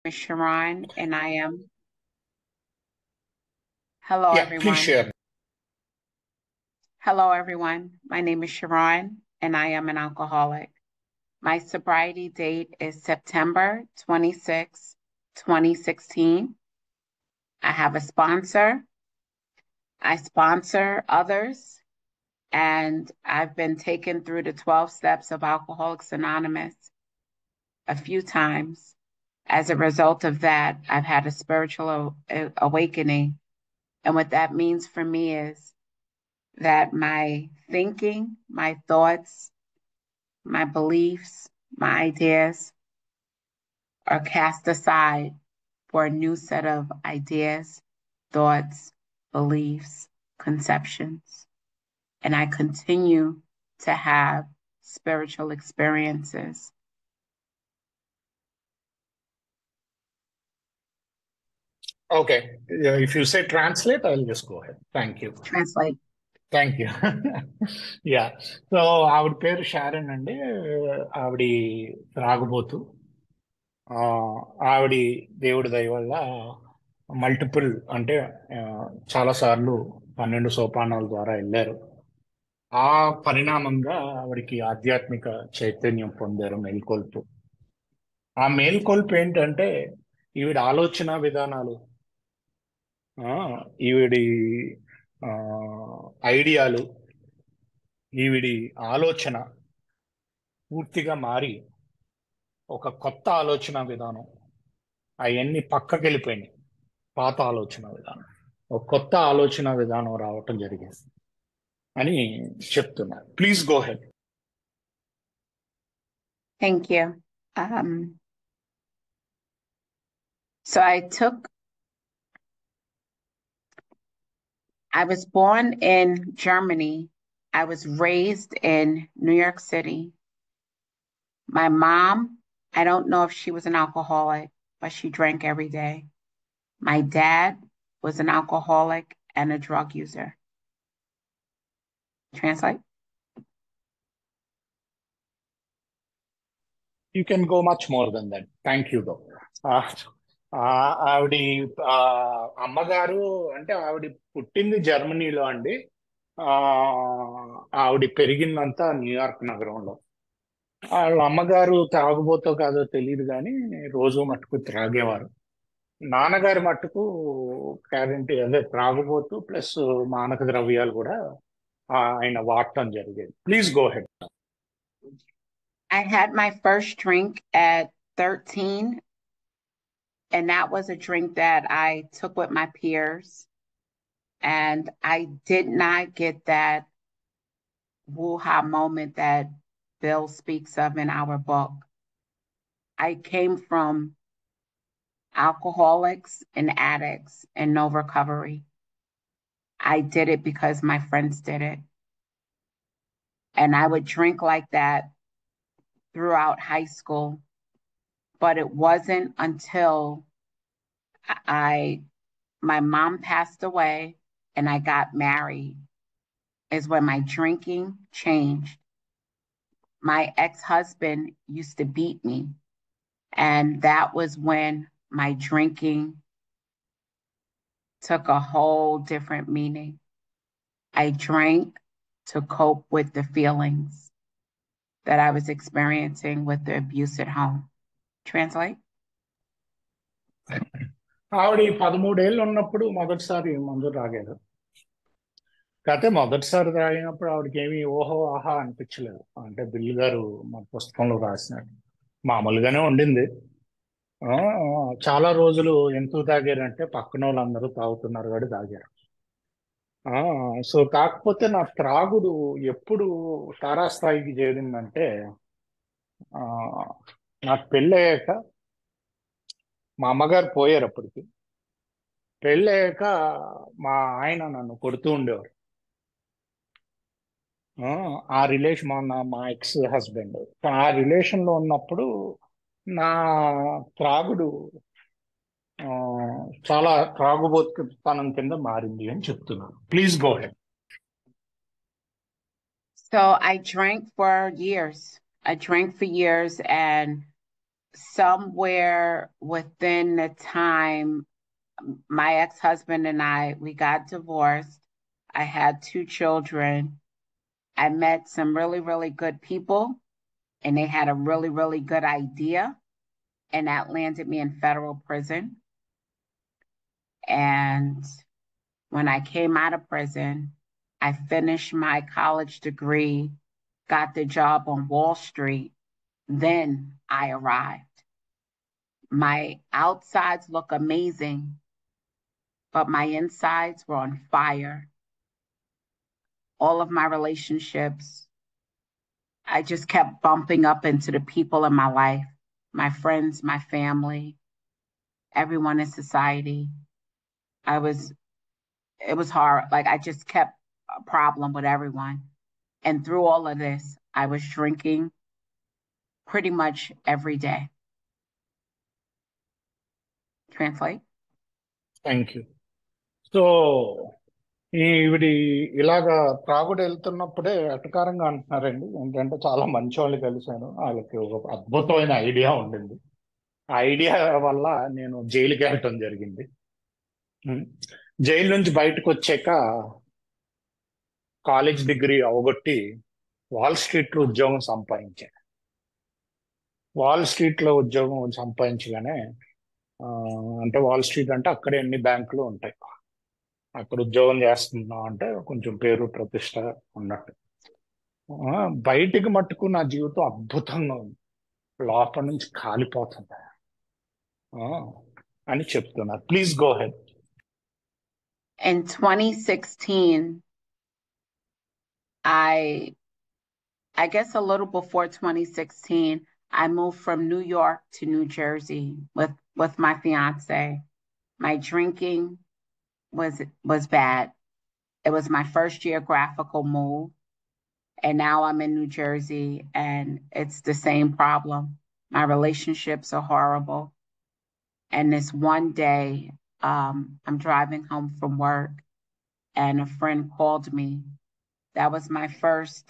is Sharon, and I am. Hello, Yeah, please everyone. share. Hello, everyone. My name is Sharon, and I am an alcoholic. My sobriety date is September 26, 2016. I have a sponsor. I sponsor others, and I've been taken through the 12 steps of Alcoholics Anonymous a few times. As a result of that, I've had a spiritual awakening. And what that means for me is that my thinking, my thoughts, my beliefs, my ideas are cast aside for a new set of ideas, thoughts, beliefs, conceptions. And I continue to have spiritual experiences. Okay. Yeah, if you say translate, I'll just go ahead. Thank you. Translate. Thank you. Yeah, so ఆవిడ పేరు Sharon అండి. ఆవిడ త్రాగుబోతు. ఆ, ఆవిడ దేవుడి దయ వల్ల multiple అంటే ఆ, చాలా సార్లు 12 సోపానాల ద్వారా వెళ్ళారు. ఆ పరిణామంగా ఆవిడకి ఆధ్యాత్మిక చైతన్యం పొందారు, మేల్కొల్పు. ఆ మేల్కొల్పు ఏంటంటే ఈవిడ ఆలోచన విధానాలు, ఆ, ఈవిడి ఆ, ఐడియాలు, ఈవిడి ఆలోచన పూర్తిగా మారి ఒక కొత్త ఆలోచన విధానం, అవన్నీ పక్కకి వెళ్ళిపోయినాయి. పాత ఆలోచన విధానం, ఒక కొత్త ఆలోచన విధానం రావటం జరిగింది అని చెప్తున్నారు. Please go head. Thank you. So I was born in Germany. I was raised in New York City. My mom, I don't know if she was an alcoholic, but she drank every day. My dad was an alcoholic and a drug user. Translate? You can go much more than that. Thank you though. ఆవిడ ఆ, అమ్మగారు అంటే ఆవిడ పుట్టింది జర్మనీలో అండి. ఆ, ఆవిడ పెరిగిందంతా న్యూయార్క్ నగరంలో. వాళ్ళ అమ్మగారు తాగుబోతో కాదో తెలియదు కానీ రోజు మట్టుకు త్రాగేవారు. నాన్నగారి మట్టుకు గ్యారంటీ అదే త్రాగుబోతు ప్లస్ మానక ద్రవ్యాలు కూడా ఆయన వాడటం జరిగేది. Please go head. I had my first drink at 13, and that was a drink that I took with my peers. And I did not get that woo-ha moment that Bill speaks of in our book. I came from alcoholics and addicts and no recovery. I did it because my friends did it. And I would drink like that throughout high school. But it wasn't until I my mom passed away and I got married is when my drinking changed. My ex-husband used to beat me, and that was when my drinking took a whole different meaning. I drank to cope with the feelings that I was experiencing with the abuse at home. Translate? ఆవిడ 13 ఉన్నప్పుడు మొదటిసారి మందు తాగారు. కాకపోతే మొదటిసారి తాగినప్పుడు ఆవిడకి ఏమి ఓహో ఆహా అనిపించలేదు. అంటే బిల్లు గారు మన పుస్తకంలో రాసినట్టు మామూలుగానే ఉండింది. ఆ, చాలా రోజులు ఎందుకు తాగారంటే పక్కన వాళ్ళందరూ తాగుతున్నారు కాబట్టి తాగారు. ఆ, సో కాకపోతే నా త్రాగుడు ఎప్పుడు తారాస్థాయికి చేరిందంటే ఆ, నాకు పెళ్ళయ్యాక. మా అమ్మగారు పోయారు అప్పటికి. పెళ్ళయ్యాక మా ఆయన నన్ను కొడుతూ ఉండేవారు. ఆ ఆ రిలేషన్ మా ఎక్స్ హస్బెండ్ ఆ రిలేషన్ లో ఉన్నప్పుడు నా త్రాగుడు ఆ, చాలా త్రాగుబోతుతనం కింద మారింది అని చెప్తున్నాను. Please go ahead. So I drank for years. I drank for years, and somewhere within the time, my ex-husband and we got divorced. I had 2 children. I met some really, really good people, and they had a really, really good idea, and that landed me in federal prison. And when I came out of prison, I finished my college degree, got the job on Wall Street. Then I arrived. My outsides look amazing, but my insides were on fire. All of my relationships, I just kept bumping up into the people in my life, my friends, my family, everyone in society. It was hard. Like I just kept a problem with everyone. And through all of this, I was drinking pretty much every day. Translate. Thank you. So ఈవిడి ఇలాగా త్రాగుడు వెళ్తున్నప్పుడే ఎటకారంగా అంటున్నారండి. ఏంటంటే చాలా మంచి వాళ్ళు కలిశాను, వాళ్ళకి ఒక అద్భుతమైన ఐడియా ఉండింది. ఆ ఐడియా వల్ల నేను జైలుకి వెళ్ళటం జరిగింది. జైలు నుంచి బయటకు వచ్చాక కాలేజ్ డిగ్రీ అవగొట్టి వాల్ స్ట్రీట్లో ఉద్యోగం సంపాదించాను. వాల్ స్ట్రీట్లో ఉద్యోగం సంపాదించగానే అంటే వాల్ స్ట్రీట్ అంటే అక్కడే అన్ని బ్యాంకులు ఉంటాయి. అక్కడ ఉద్యోగం చేస్తున్నాం అంటే కొంచెం పేరు ప్రతిష్ట ఉన్నట్టు. బయటికి మట్టుకు నా జీవితం అద్భుతంగా ఉంది, లోపల నుంచి కాలిపోతుంది అని చెప్తున్నారు. Please go head. In 2016, I guess a little before 2016, I moved from New York to New Jersey with my fiance. My drinking was bad. It was my first geographical move, and now I'm in New Jersey, and it's the same problem. My relationships are horrible. And this one day, I'm driving home from work, and a friend called me. That was my first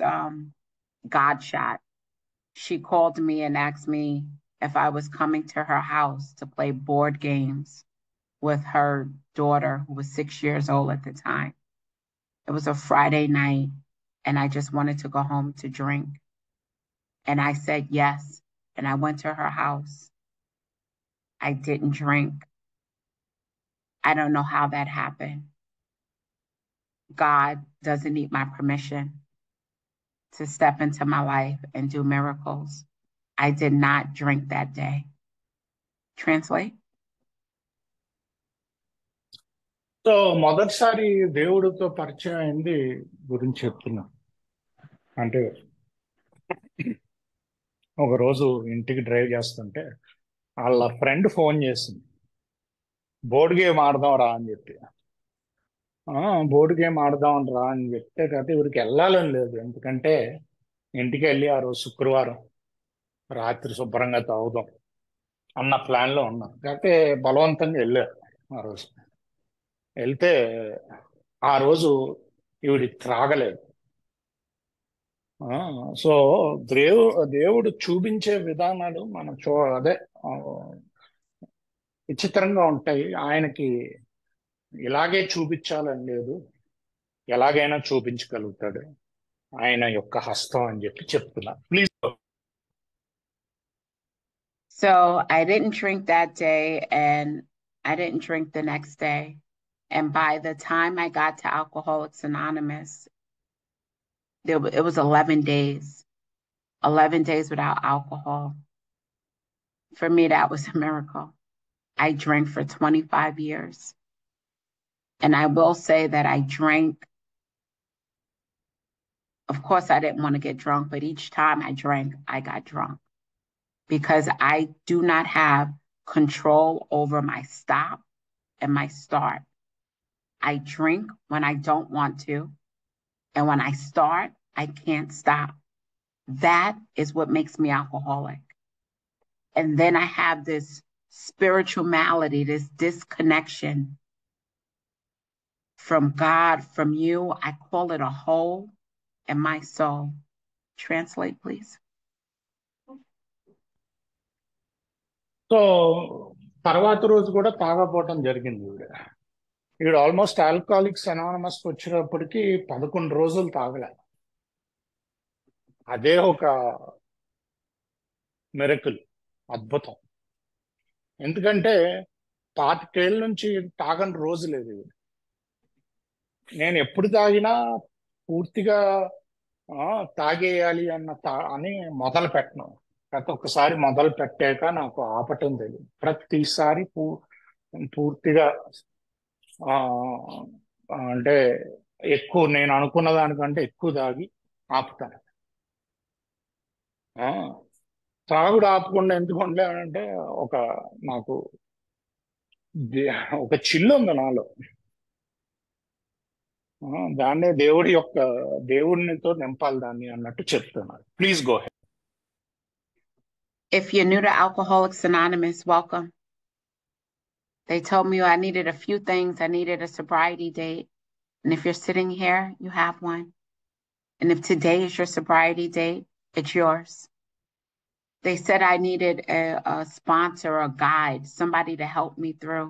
God shot. She called me and asked me if I was coming to her house to play board games with her daughter, who was 6 years old at the time. It was a Friday night, and I just wanted to go home to drink. And I said yes, and I went to her house. I didn't drink. I don't know how that happened. God doesn't need my permission to step into my life and do miracles. I did not drink that day. Translate. So మొదటిసారి దేవుడితో పరిచయం అయింది గురించి చెప్తున్నా. అంటే ఒకరోజు ఇంటికి drive చేస్తుంటే వాళ్ళ ఫ్రెండ్ ఫోన్ చేసింది, బోర్డు గేమ్ ఆడదాం రా అని చెప్పి. బోర్డు గేమ్ ఆడదాం రా అని చెప్తే కదా ఇవరికి వెళ్ళాలని లేదు, ఎందుకంటే ఇంటికి వెళ్ళి ఆ రోజు శుక్రవారం రాత్రి శుభ్రంగా తాగుదాం అన్న ప్లాన్లో ఉన్నాం. కాకపోతే బలవంతంగా వెళ్ళారు. ఆ రోజు వెళ్తే ఆ రోజు ఈవిడి త్రాగలేదు. సో దేవుడు చూపించే విధానాలు మనం అదే విచిత్రంగా ఉంటాయి. ఆయనకి ఇలాగే చూపించాలని లేదు, ఎలాగైనా చూపించగలుగుతాడు ఆయన యొక్క హస్తం అని చెప్పి చెప్తున్నా. Please. So I didn't drink that day, and I didn't drink the next day. And by the time I got to Alcoholics Anonymous, it was 11 days. 11 days without alcohol. For me, that was a miracle. I drank for 25 years. And I will say that I drank. Of course, I didn't want to get drunk, but each time I drank, I got drunk because I do not have control over my stop and my start. I drink when I don't want to. And when I start, I can't stop. That is what makes me alcoholic. And then I have this spiritual malady, this disconnection from God, from you. I call it a hole in my soul. Translate, please. So తర్వాత రోజు కూడా తాగపోవటం జరిగింది ఈవిడ almost alcoholics anonymous వచ్చినప్పటికీ 11 రోజులు తాగలే. అదే ఒక miracle, అద్భుతం. ఎందుకంటే 25 నుంచి తాగని రోజు లేదు ఈవిడ. నేను ఎప్పుడు తాగినా పూర్తిగా తాగేయాలి అని మొదలు పెట్టను. గత ఒక్కసారి మొదలు పెట్టాక నాకు ఆపటం తెలియదు. ప్రతిసారి పూర్తిగా ఆ, అంటే ఎక్కువ, నేను అనుకున్న దానికంటే ఎక్కువ తాగి ఆపుతాను. ఆ, త్రాగుడు ఆపకుండా ఎందుకు ఉండలేనంటే ఒక నాకు ఒక చిల్లు ఉంది నాలో. దాన్నే దేవుడినితో నింపాలి దాన్ని అన్నట్టు చెప్తున్నారు. Please go head. If you're new to Alcoholics Anonymous, welcome. They told me I needed a few things. I needed a sobriety date. And if you're sitting here, you have one. And if today is your sobriety date, it's yours. They said I needed a sponsor, a guide, somebody to help me through.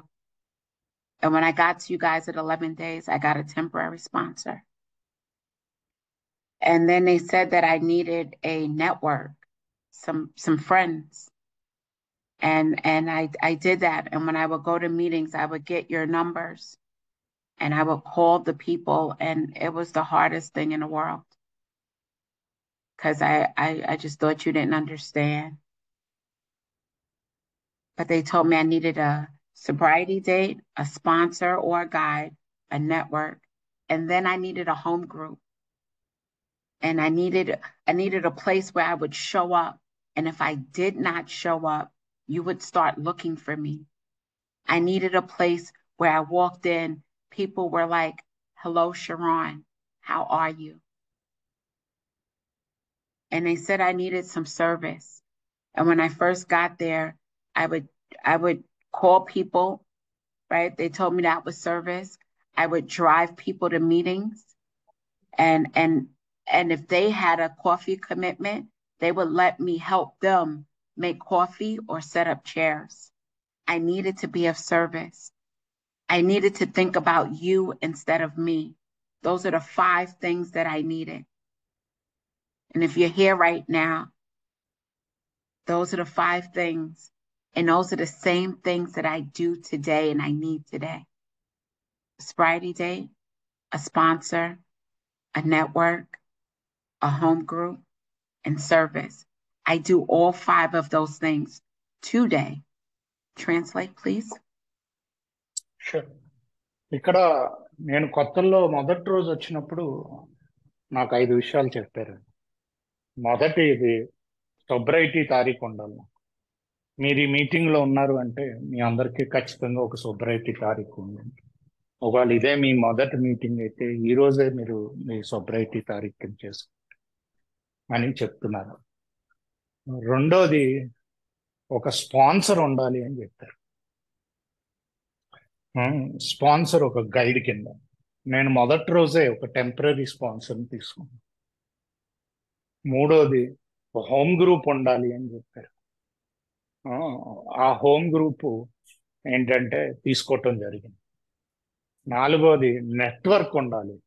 And when I got to you guys at 11 days, I got a temporary sponsor. And then they said that I needed a network, some friends. And I did that. And when I would go to meetings, I would get your numbers and I would call the people. And it was the hardest thing in the world. Because I just thought you didn't understand. But they told me I needed a sobriety date, a sponsor or a guide, a network, and then I needed a home group. And I needed a place where I would show up. And if I did not show up, you would start looking for me. I needed a place where I walked in, people were like, "Hello, Sharon, how are you?" And they said I needed some service. And when I first got there, I would call people, right? They told me that was service. I would drive people to meetings, and if they had a coffee commitment, they would let me help them make coffee or set up chairs. I needed to be of service. I needed to think about you instead of me. Those are the 5 things that I needed. And if you're here right now, those are the 5 things. And those are the same things that I do today and I need today. A sobriety date, a sponsor, a network, a home group, and service. I do all 5 of those things today. Translate, please. Sure. ఇక్కడ నేను కొత్తల్లో మొదటి రోజు వచ్చినప్పుడు నాకు 5 విషయాలు చెప్పారు. మొదటి, ఇది సొబ్రైటీ తారీఖు ఉండాలి. మీరు ఈ మీటింగ్లో ఉన్నారు అంటే మీ అందరికీ ఖచ్చితంగా ఒక సొబ్రైటీ తారీఖు ఉంది. ఒకవేళ ఇదే మీ మొదటి మీటింగ్ అయితే ఈ రోజే మీరు మీ సొబ్రైటీ తారీఖు చేసుకోండి అని చెప్తున్నారు. రెండోది, ఒక స్పాన్సర్ ఉండాలి అని చెప్పారు. స్పాన్సర్ ఒక గైడ్ కింద. నేను మొదటి రోజే ఒక టెంపరీ స్పాన్సర్ని తీసుకున్నాను. మూడోది, హోమ్ గ్రూప్ ఉండాలి అని చెప్పారు. ఆ హోమ్ గ్రూప్ ఏంటంటే తీసుకోవటం జరిగింది. నాలుగోది, నెట్వర్క్ ఉండాలి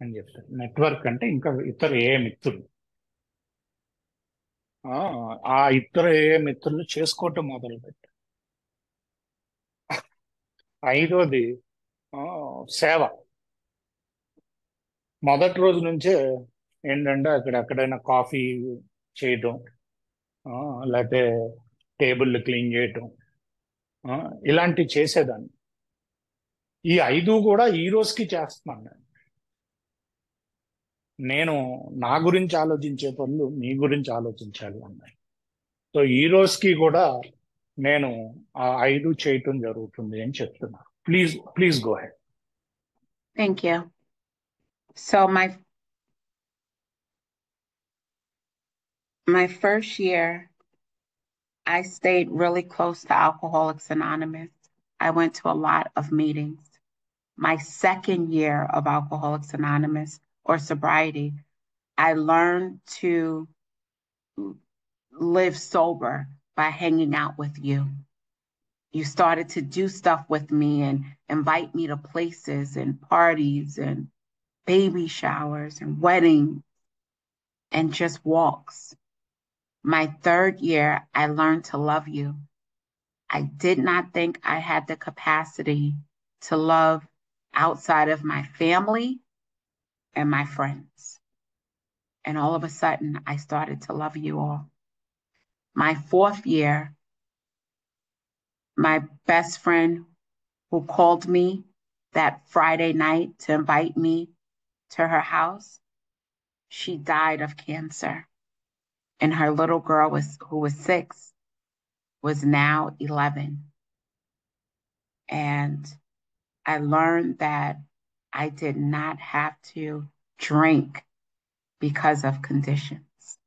అని చెప్తారు. నెట్వర్క్ అంటే ఇంకా ఇతర ఏ మిత్రులు, ఆ ఇతర ఏ మిత్రులు చేసుకోవటం మొదలుపెట్టారు. ఐదోది, సేవ. మొదటి రోజు నుంచే ఏంటంటే ఎక్కడైనా కాఫీ చేయటం, లేకపోతే టేబుల్ క్లీన్ చేయటం, ఇలాంటివి చేసేదాన్ని. ఈ 5 కూడా ఈ రోజుకి చేస్తున్నాను. నేను నా గురించి ఆలోచించే పనులు మీ గురించి ఆలోచించాలి అన్నాయి. సో ఈ రోజుకి కూడా నేను ఆ 5 చేయటం జరుగుతుంది అని చెప్తున్నాను. Please go head. Thank you. So my first year, I stayed really close to Alcoholics Anonymous. I went to a lot of meetings. My second year of Alcoholics Anonymous or sobriety, I learned to live sober. by hanging out with you. You started to do stuff with me and invite me to places and parties and baby showers and weddings and just walks. My third year, I learned to love you. I did not think I had the capacity to love outside of my family and my friends. And all of a sudden, I started to love you all. My fourth year, my best friend who called me that Friday night to invite me to her house, she died of cancer. And her little girl who was 6 was now 11. And I learned that I did not have to drink because of conditions.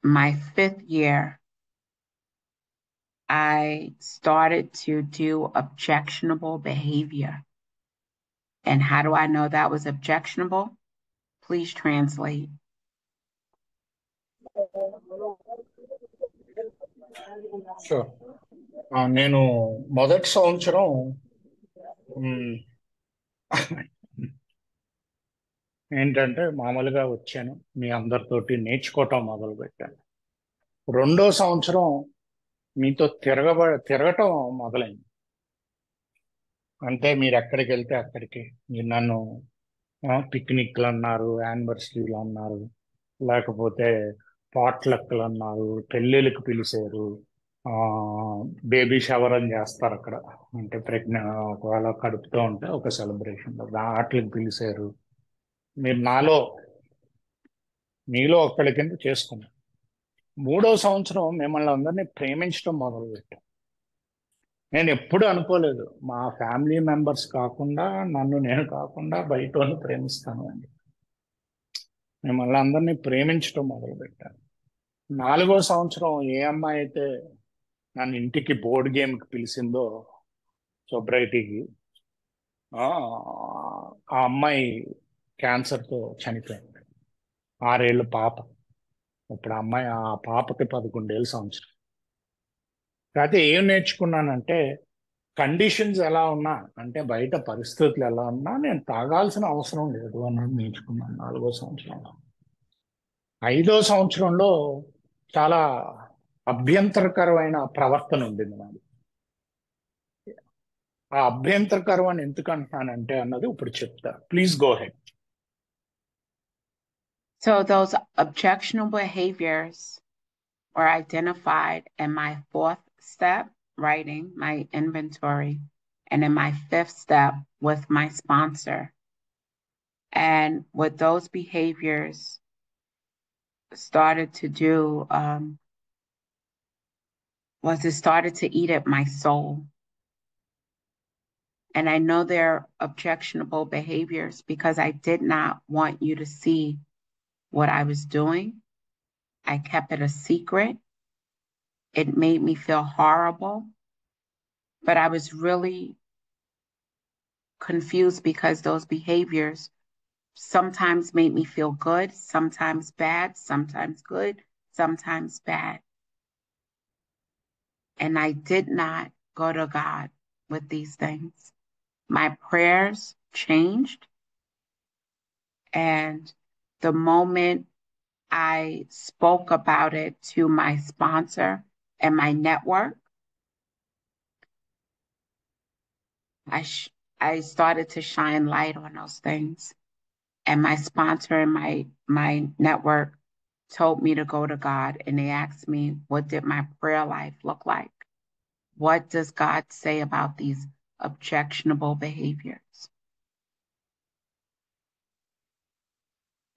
My fifth year, I started to do objectionable behavior. And how do I know that was objectionable? Please translate. Sure. నేను మొదటి సంవత్సరం మ్, ఏంటంటే మామూలుగా వచ్చాను, మీ అందరితోటి నేర్చుకోవటం మొదలు పెట్టాను. రెండో సంవత్సరం మీతో తిరగటం మొదలైంది. అంటే మీరు ఎక్కడికి వెళ్తే అక్కడికి మీరు నన్ను పిక్నిక్లు అన్నారు, యానివర్సరీలు అన్నారు, లేకపోతే పాట్లక్లు అన్నారు, పెళ్ళిళ్ళకి పిలిచారు, బేబీ షవర్ అని చేస్తారు అక్కడ. అంటే ఒకవేళ కడుపుతో ఉంటే ఒక సెలబ్రేషన్ వాటికి పిలిచారు. మీరు మీలో ఒక్కడి కింద చేసుకున్నారు. మూడో సంవత్సరం మిమ్మల్ని అందరినీ ప్రేమించడం మొదలుపెట్టాను. నేను ఎప్పుడు అనుకోలేదు మా ఫ్యామిలీ మెంబర్స్ కాకుండా, నేను కాకుండా బయట వాళ్ళని ప్రేమిస్తాను అని. మిమ్మల్ని అందరినీ ప్రేమించడం మొదలుపెట్టాను. నాలుగో సంవత్సరం ఏ అమ్మాయి అయితే నన్ను ఇంటికి బోర్డు గేమ్కి పిలిచిందో, సొబ్రైటీకి, ఆ అమ్మాయి క్యాన్సర్తో చనిపోయింది. 6 ఏళ్ళ పాప. ఇప్పుడు ఆ పాపకి 11 ఏళ్ళ సంవత్సరం. కాకపోతే ఏం నేర్చుకున్నానంటే, కండిషన్స్ ఎలా ఉన్నా, అంటే బయట పరిస్థితులు ఎలా ఉన్నా నేను తాగాల్సిన అవసరం లేదు అన్నది నేర్చుకున్నాను 4వ సంవత్సరంలో. 5వ సంవత్సరంలో చాలా అభ్యంతరకరమైన ప్రవర్తన ఉండింది నాది. ఆ అభ్యంతరకరం అని ఎందుకు అంటున్నానంటే అన్నది ఇప్పుడు చెప్తా. Please go ahead. So those objectionable behaviors were identified in my 4th step, writing my inventory, and in my 5th step with my sponsor. And what those behaviors started to do was it started to eat at my soul. And I know they're objectionable behaviors because I did not want you to see what I was doing. I kept it a secret. It made me feel horrible, but I was really confused because those behaviors sometimes made me feel good, sometimes bad, sometimes good, sometimes bad. And I did not go to God with these things. My prayers changed, and the moment I spoke about it to my sponsor and my network, I started to shine light on those things. And my sponsor and my network told me to go to God, and they asked me, what did my prayer life look like? What does God say about these objectionable behaviors?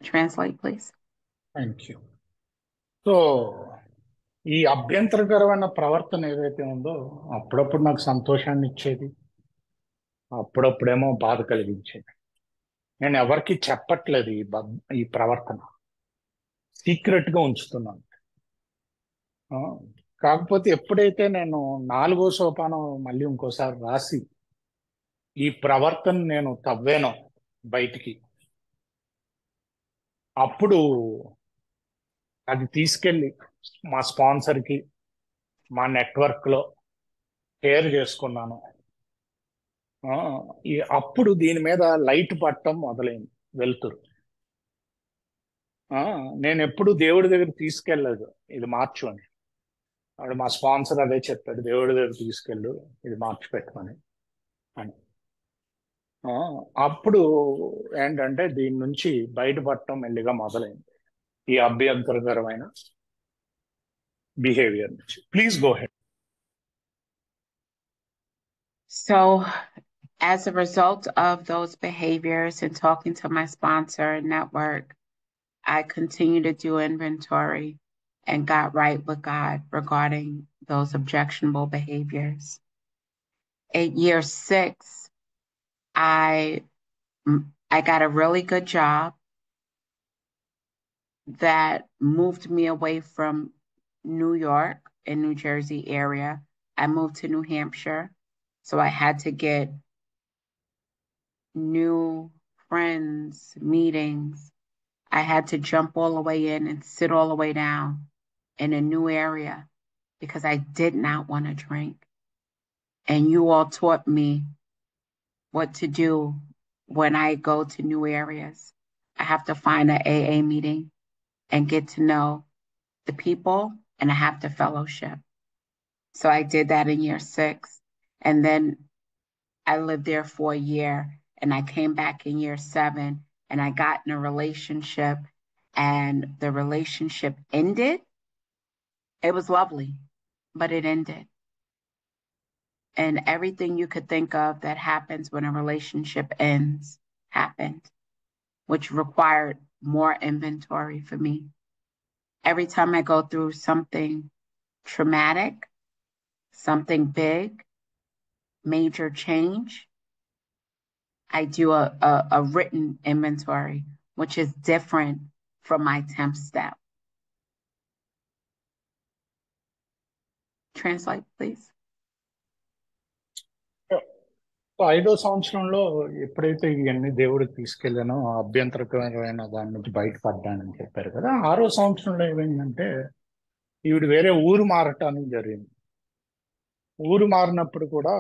Translate, please. Thank you. So ఈ అభ్యంతరకరమైన ప్రవర్తన ఏదైతే ఉందో అప్పుడప్పుడు నాకు సంతోషాన్ని ఇచ్చేది, అప్పుడప్పుడేమో బాధ కలిగించేది. నేను ఎవరికి చెప్పట్లేదు ఈ ప్రవర్తన, సీక్రెట్గా ఉంచుతున్నాను. కాకపోతే ఎప్పుడైతే నేను 4వ సోపానం మళ్ళీ ఇంకోసారి రాసి ఈ ప్రవర్తన నేను తవ్వేనో బయటికి, అప్పుడు అది తీసుకెళ్ళి మా స్పాన్సర్కి మా నెట్వర్క్లో షేర్ చేసుకున్నాను. అప్పుడు దీని మీద లైట్ పట్టడం మొదలైంది, వెలుతురు. నేను ఎప్పుడు దేవుడి దగ్గర తీసుకెళ్ళలేదు ఇది మార్చు అని. వాడు మా స్పాన్సర్ అదే చెప్పాడు, దేవుడి దగ్గర తీసుకెళ్ళు, ఇది మార్చి పెట్టమని అని. అప్పుడు ఏంటంటే దీని నుంచి బయటపడటం మెల్లిగా మొదలైంది, ఈ అభ్యంతరకరమైన బిహేవియర్ నుంచి. Please go ahead. So, as a result of those behaviors and talking to my sponsor and network, I continue to do inventory and got right with God regarding those objectionable behaviors. At year 6, I got a really good job that moved me away from New York and New Jersey area. I moved to New Hampshire, so I had to get new friends, meetings. I had to jump all the way in and sit all the way down in a new area because I did not want to drink. And you all taught me what to do when I go to new areas. I have to find an AA meeting and get to know the people, and I have to fellowship. So I did that in year 6. And then I lived there for a year, and I came back in year 7, and I got in a relationship, and the relationship ended. It was lovely, but it ended. And everything you could think of that happens when a relationship ends happened, which required more inventory for me. Every time I go through something traumatic, something big, major change, I do a written inventory, which is different from my 10th step. Translate, please. 5వ సంవత్సరంలో ఎప్పుడైతే ఇవన్నీ దేవుడికి తీసుకెళ్ళానో, అభ్యంతరకరమైన దాని నుంచి బయటపడ్డానని చెప్పారు కదా, 6వ సంవత్సరంలో ఏమైందంటే ఈవిడ వేరే ఊరు మారటానికి జరిగింది. ఊరు మారినప్పుడు కూడా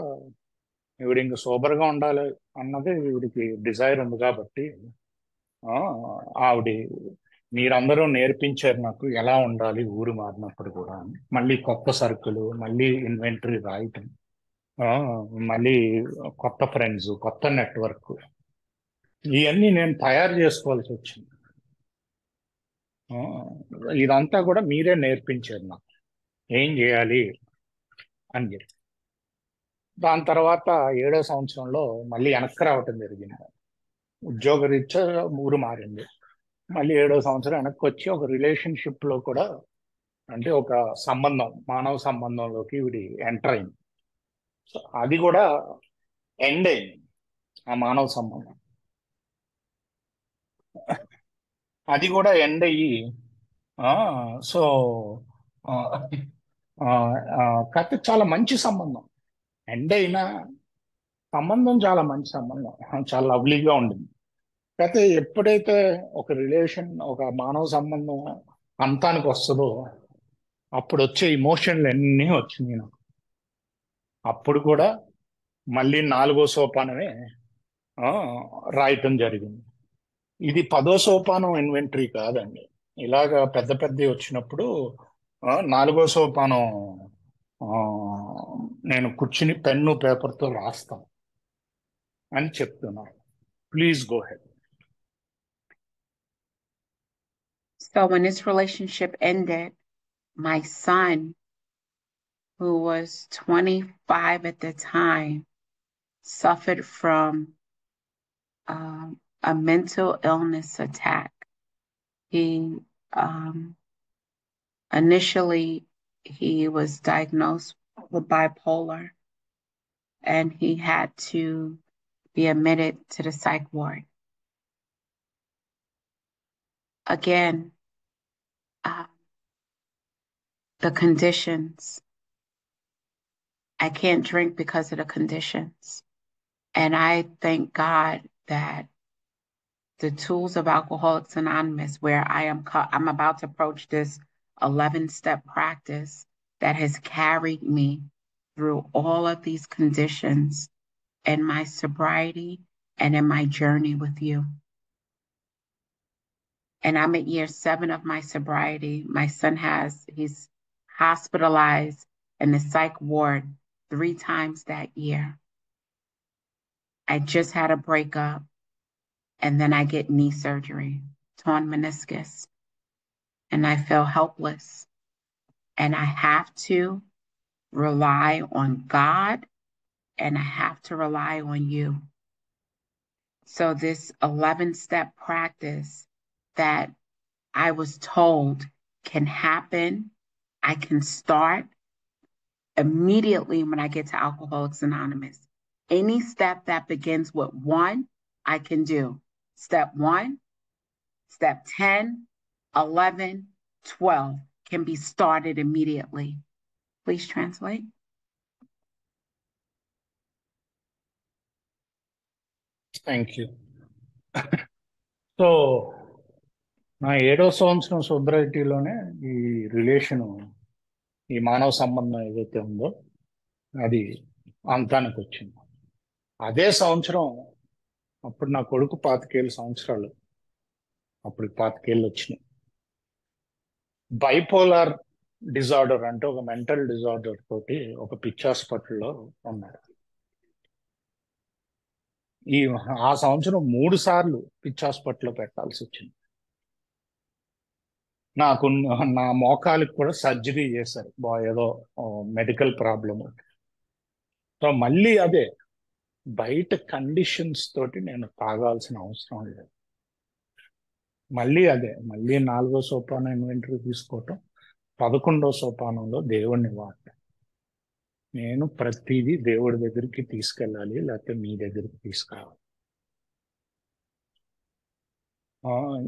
ఈవిడ ఇంక సూపర్గా ఉండాలి అన్నది ఈవిడికి డిజైర్ ఉంది కాబట్టి ఆవిడ, మీరందరూ నేర్పించారు నాకు ఎలా ఉండాలి ఊరు మారినప్పుడు కూడా అని. మళ్ళీ కొత్త సరుకులు, మళ్ళీ ఇన్వెంటరీ రాయటం, మళ్ళీ కొత్త ఫ్రెండ్స్, కొత్త నెట్వర్క్, ఇవన్నీ నేను తయారు చేసుకోవాల్సి వచ్చింది. ఇదంతా కూడా మీరే నేర్పించారు నాకు ఏం చేయాలి అని చెప్పి. దాని తర్వాత 7వ సంవత్సరంలో మళ్ళీ వెనక్కి రావటం జరిగింది. ఉద్యోగరీత్యా ఊరు మారింది. మళ్ళీ 7వ సంవత్సరం వెనక్కి వచ్చి ఒక రిలేషన్షిప్ లో కూడా, అంటే ఒక సంబంధం, మానవ సంబంధంలోకి ఇవిడి ఎంటర్ అయింది. సో అది కూడా ఎండ్ అయింది, ఆ మానవ సంబంధం. అది కూడా ఎండ్ అయ్యి సో కథ చాలా మంచి సంబంధం. ఎండ్ అయిన సంబంధం చాలా మంచి సంబంధం, చాలా లవ్లీగా ఉండింది. అయితే ఎప్పుడైతే ఒక రిలేషన్, ఒక మానవ సంబంధం అంతానికి వస్తుందో అప్పుడు వచ్చే ఇమోషన్లు అన్నీ వచ్చినాయి నాకు. అప్పుడు కూడా మళ్ళీ 4వ సోపానమే రాయటం జరిగింది. ఇది 10వ సోపానం ఇన్వెంటరీ కాదండి. ఇలాగా పెద్ద పెద్దవి వచ్చినప్పుడు 4వ సోపానం నేను కూర్చుని పెన్ను పేపర్తో రాస్తాను అని చెప్తున్నాను. Please go ahead. So when this relationship ended, my son, who was 25 at the time, suffered from a mental illness attack. He initially he was diagnosed with bipolar, and he had to be admitted to the psych ward. Again, the conditions. I can't drink because of the conditions. And I thank God that the tools of Alcoholics Anonymous, where I'm about to approach this 11-step practice that has carried me through all of these conditions in my sobriety and in my journey with you. And I'm at year 7 of my sobriety. My son he's hospitalized in the psych ward 3 times that year. I just had a breakup, and then I get knee surgery, torn meniscus, and I feel helpless. And I have to rely on God, and I have to rely on you. So this 11-step practice that I was told can happen, I can start immediately when I get to Alcoholics Anonymous. Any step that begins with 1, I can do. Step 1, step 10, 11, 12 can be started immediately. Please translate. Thank you. So నా 7వ సంవత్సరం సొబ్రైటీలోనే ఈ relation, ఈ మానవ సంబంధం ఏదైతే ఉందో అది అంతానికి వచ్చింది. అదే సంవత్సరం, అప్పుడు నా కొడుకు 25 సంవత్సరాలు, అప్పుడు 25 వచ్చినాయి. బైపోలార్ డిజార్డర్ అంటే ఒక మెంటల్ డిజార్డర్ తోటి ఒక పిచ్చి హాస్పిటల్లో ఉన్నాడు. ఆ సంవత్సరం 3 సార్లు పిచ్చి హాస్పిటల్లో పెట్టాల్సి వచ్చింది. నాకు నా మోకాలికి కూడా సర్జరీ చేశారు, ఏదో మెడికల్ ప్రాబ్లమ్. సో మళ్ళీ అదే బయట కండిషన్స్ తోటి నేను తాగాల్సిన అవసరం లేదు. మళ్ళీ 4వ సోపానం ఇన్వెంటరీ తీసుకోవటం, 11వ సోపానంలో దేవుడిని వాడటం. నేను ప్రతిదీ దేవుడి దగ్గరికి తీసుకెళ్ళాలి, లేకపోతే మీ దగ్గరికి తీసుకురావాలి.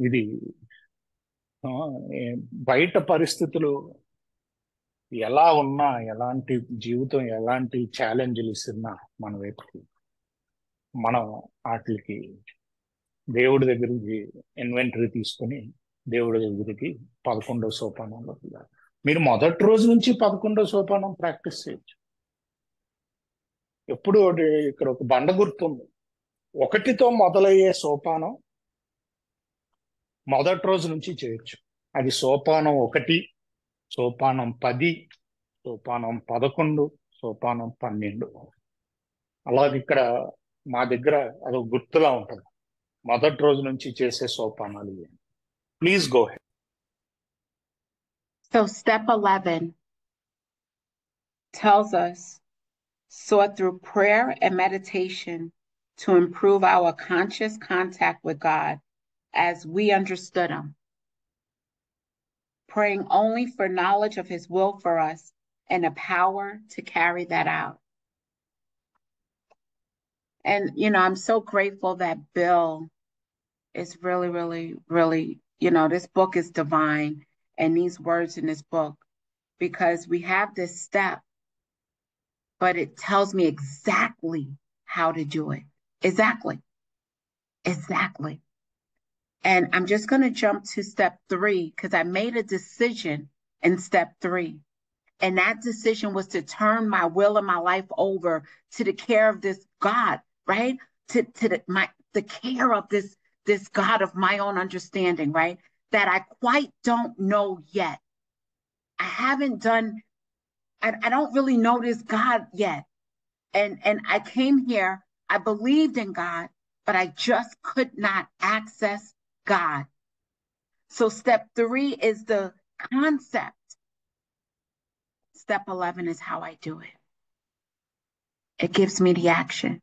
ఇది బయట పరిస్థితులు ఎలా ఉన్నా, ఎలాంటి జీవితం ఎలాంటి ఛాలెంజ్లు ఇస్తున్నా మన వైపుకి, మనం వాటికి దేవుడి దగ్గరికి ఇన్వెంటరీ తీసుకొని దేవుడి దగ్గరికి 11వ సోపానంలో వెళ్ళాలి. మీరు మొదటి రోజు నుంచి 11వ సోపానం ప్రాక్టీస్ చేయొచ్చు. ఎప్పుడు ఇక్కడ ఒక బండ గుర్తుంది, 1తో మొదలయ్యే సోపానం మొదటి రోజు నుంచి చేయొచ్చు. అది సోపానం 1, సోపానం 10, సోపానం 11, సోపానం 12. అలాగే ఇక్కడ మా దగ్గర అదొక గుర్తులా ఉంటుంది, మొదటి రోజు నుంచి చేసే సోపానాలు. Please go ahead. So step 11 tells us, sought through prayer and meditation to improve our conscious contact with God as we understood him, praying only for knowledge of his will for us and the power to carry that out. And, I'm so grateful that Bill is really, really, really, this book is divine, and these words in this book, because we have this step, but it tells me exactly how to do it. Exactly. And I'm just going to jump to step 3, because I made a decision in step 3. And that decision was to turn my will and my life over to the care of this God, right? To the care of this God of my own understanding, right? That I quite don't know yet. I haven't done, I don't really know this God yet. And I came here, I believed in God, but I just could not access God. So step 3 is the concept. Step 11 is how I do it. It gives me the action.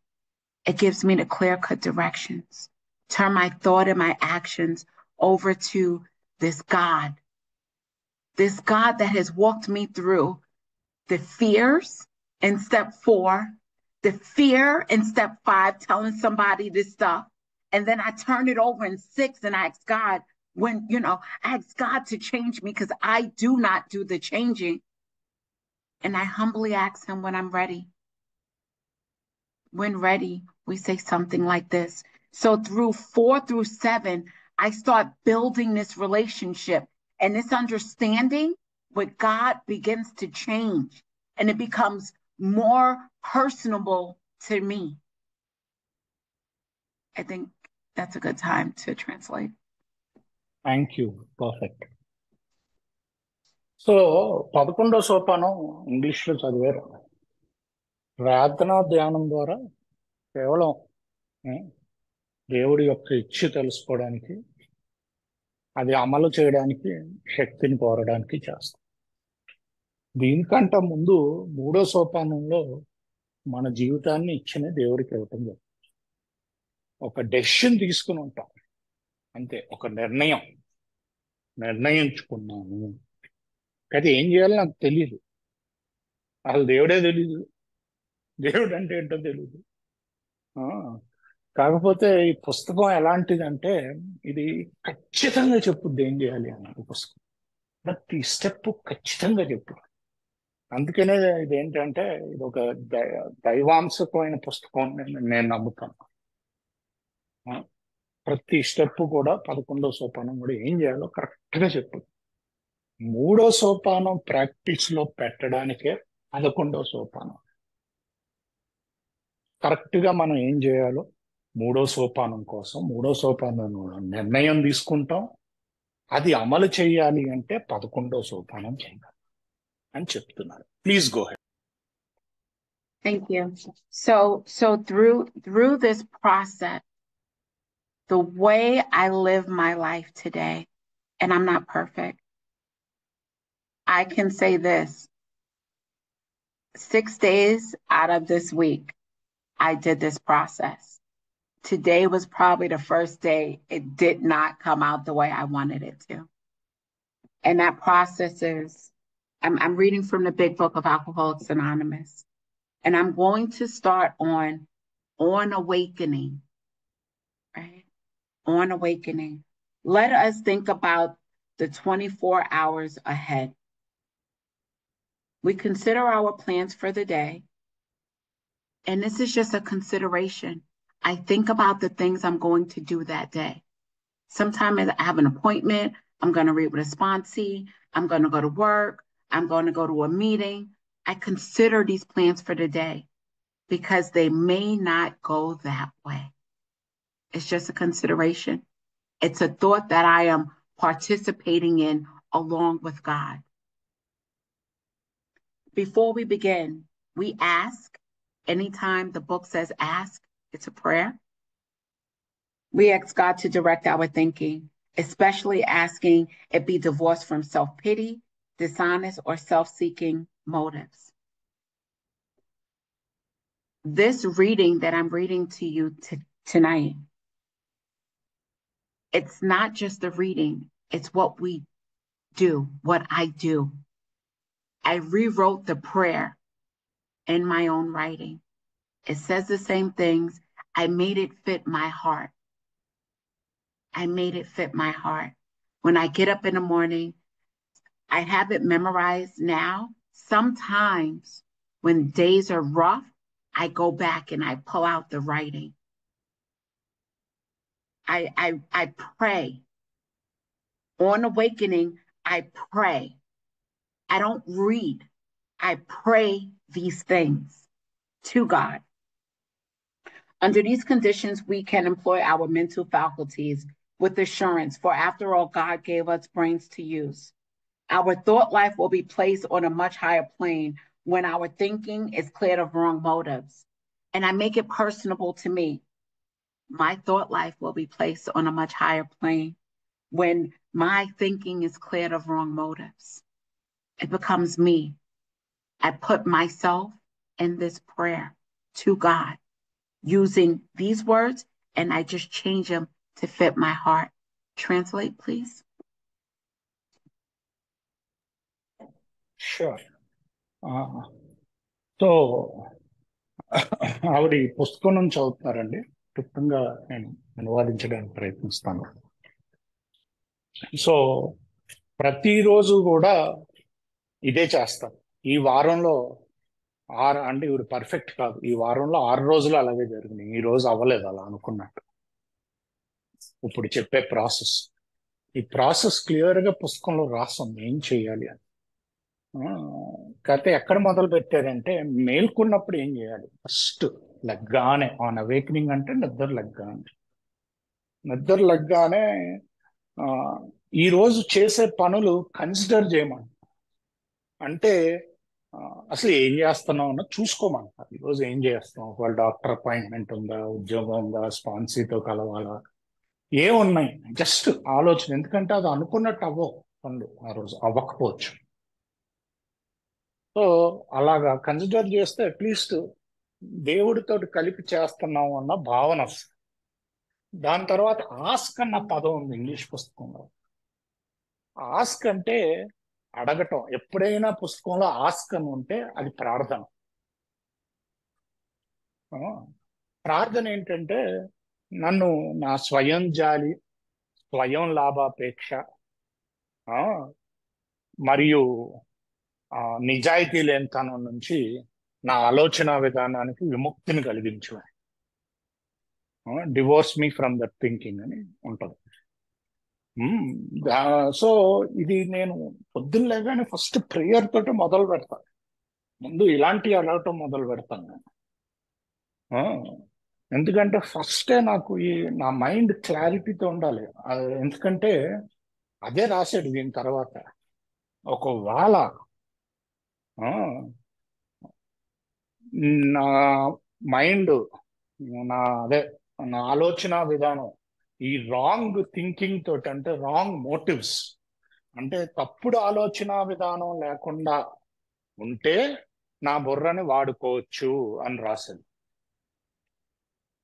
It gives me the clear-cut directions. Turn my thought and my actions over to this God that has walked me through the fears in step 4, the fear in step 5, telling somebody this stuff. And then I turn it over in 6 and I ask God, I ask God to change me, because I do not do the changing. And I humbly ask him when I'm ready. When ready, we say something like this. So through 4 through 7, I start building this relationship. And this understanding with God begins to change and it becomes more personable to me. I think that's a good time to translate. Thank you. Perfect. So 11వ సోపానం ఇంగ్లీష్లో చదివారు. ప్రార్థనా ధ్యానం ద్వారా కేవలం దేవుడి యొక్క ఇచ్చ తెలుసుకోవడానికి, అది అమలు చేయడానికి, శక్తిని కోరడానికి చేస్తాం. దీనికంటే ముందు 3వ సోపానంలో మన జీవితాన్ని ఇచ్చిన దేవుడికి ఇవ్వటం జరుగుతుంది. ఒక డెసిషన్ తీసుకుని ఉంటాం అంతే, ఒక నిర్ణయించుకున్నాను. అది ఏం చేయాలో నాకు తెలియదు, అసలు దేవుడే తెలీదు, దేవుడు అంటే ఏంటో తెలీదు. కాకపోతే ఈ పుస్తకం ఎలాంటిదంటే ఇది ఖచ్చితంగా చెప్పుద్ది ఏం చేయాలి అన్న పుస్తకం. ప్రతి స్టెప్ ఖచ్చితంగా చెప్పు. అందుకనే ఇదేంటంటే ఇది ఒక దైవాంశకమైన పుస్తకం నేను నమ్ముతాను. ప్రతి స్టెప్ కూడా 11వ సోపానం కూడా ఏం చేయాలో కరెక్ట్గా చెప్పు. 3వ సోపానం ప్రాక్టీస్ లో పెట్టడానికే 11వ సోపానం. కరెక్ట్గా మనం ఏం చేయాలో 3వ సోపానం కోసం 3వ సోపానం నిర్ణయం తీసుకుంటాం. అది అమలు చేయాలి అంటే 11వ సోపానం చేయాలి అని చెప్తున్నారు. Please go head. Thank you. So through this process, the way I live my life today, and I'm not perfect, I can say this: 6 days out of this week, I did this process. Today was probably the first day it did not come out the way I wanted it to. And that process is, I'm reading from the big book of Alcoholics Anonymous, and I'm going to start on awakening, right? On awakening. Let us think about the 24 hours ahead. We consider our plans for the day, and this is just a consideration. I think about the things I'm going to do that day. Sometimes I have an appointment, I'm going to read with a sponsee, I'm going to go to work, I'm going to go to a meeting. I consider these plans for the day because they may not go that way. It's just a consideration. It's a thought that I am participating in along with God. Before we begin, we ask. Anytime the book says ask, it's a prayer. We ask God to direct our thinking, especially asking it be divorced from self-pity, dishonest, or self-seeking motives. This reading that I'm reading to you tonight, it's not just the reading, it's what we do, what I do. I rewrote the prayer in my own writing. It says the same things. I made it fit my heart. I made it fit my heart. When I get up in the morning, I have it memorized now. Sometimes when days are rough, I go back and I pull out the writing. I pray. On awakening, I pray. I don't read. I pray these things to God. Under these conditions, we can employ our mental faculties with assurance, for after all, God gave us brains to use. Our thought life will be placed on a much higher plane when our thinking is cleared of wrong motives. And I make it personable to me. My thought life will be placed on a much higher plane when my thinking is cleared of wrong motives. It becomes me. I put myself in this prayer to God using these words, and I just change them to fit my heart. Translate, please. Sure. So ఆవిడ ఈ పుస్తకం నుంచి చదువుతున్నారండి. క్లుప్తంగా నేను అనువాదించడానికి ప్రయత్నిస్తాను. So ప్రతిరోజు కూడా ఇదే చేస్తాను. ఈ వారంలో అంటే ఇవి పర్ఫెక్ట్ కాదు. ఈ వారంలో 6 రోజులు అలాగే జరిగినాయి. ఈ రోజు అవ్వలేదు అలా అనుకున్నట్టు. ఇప్పుడు చెప్పే ప్రాసెస్ ఈ ప్రాసెస్ క్లియర్గా పుస్తకంలో రాస్తుంది ఏం చేయాలి అని. కాకపోతే ఎక్కడ మొదలు పెట్టారంటే మేల్కొన్నప్పుడు ఏం చేయాలి, ఫస్ట్ లెగ్గానే ఆన్ అవేకనింగ్ అంటే నిద్ర లెగ్గానే ఆ, ఈ రోజు చేసే పనులు కన్సిడర్ చేయమని, అంటే ఆ, అసలు ఏం చేస్తున్నావు అన్నది చూసుకోమంటారు. ఈరోజు ఏం చేస్తాం, ఒకవేళ డాక్టర్ అపాయింట్మెంట్ ఉందా, ఉద్యోగం ఉందా, స్పాన్సీతో కలవాలా, ఏమున్నాయి, జస్ట్ ఆలోచన. ఎందుకంటే అది అనుకున్నట్టు అవ్వవు పనులు, ఆ రోజు అవ్వకపోవచ్చు. సో అలాగా కన్సిడర్ చేస్తే అట్లీస్ట్ దేవుడితో కలిపి చేస్తున్నాము అన్న భావన వస్తుంది. దాని తర్వాత ఆస్క్ అన్న పదం ఉంది ఇంగ్లీష్ పుస్తకంలో. ఆస్క్ అంటే అడగటం. ఎప్పుడైనా పుస్తకంలో ఆస్క్ అని ఉంటే అది ప్రార్థన. ఆ, ప్రార్థన ఏంటంటే నన్ను నా స్వయం జాలి, స్వయం లాభాపేక్ష, ఆ, మరియు నిజాయితీ లేనితనం నుంచి నా ఆలోచన విధానానికి విముక్తిని కలిగించు, divorce me from that thinking అని ఉంటుంది. సో ఇది నేను పొద్దున్న లేగానే ఫస్ట్ ప్రేయర్ తోటి మొదలు పెడతాను. ముందు ఇలాంటి అడగటం మొదలు పెడతాను నేను. ఆ, ఎందుకంటే ఫస్టే నాకు నా మైండ్ క్లారిటీతో ఉండాలి. ఎందుకంటే అదే రాశాడు దీని తర్వాత. ఒకవేళ ఆ, నా మైండ్, అదే నా ఆలోచన విధానం ఈ రాంగ్ థింకింగ్ తోటి, అంటే రాంగ్ మోటివ్స్, అంటే తప్పుడు ఆలోచన విధానం లేకుండా ఉంటే నా బుర్రని వాడుకోవచ్చు అని రాశాడు.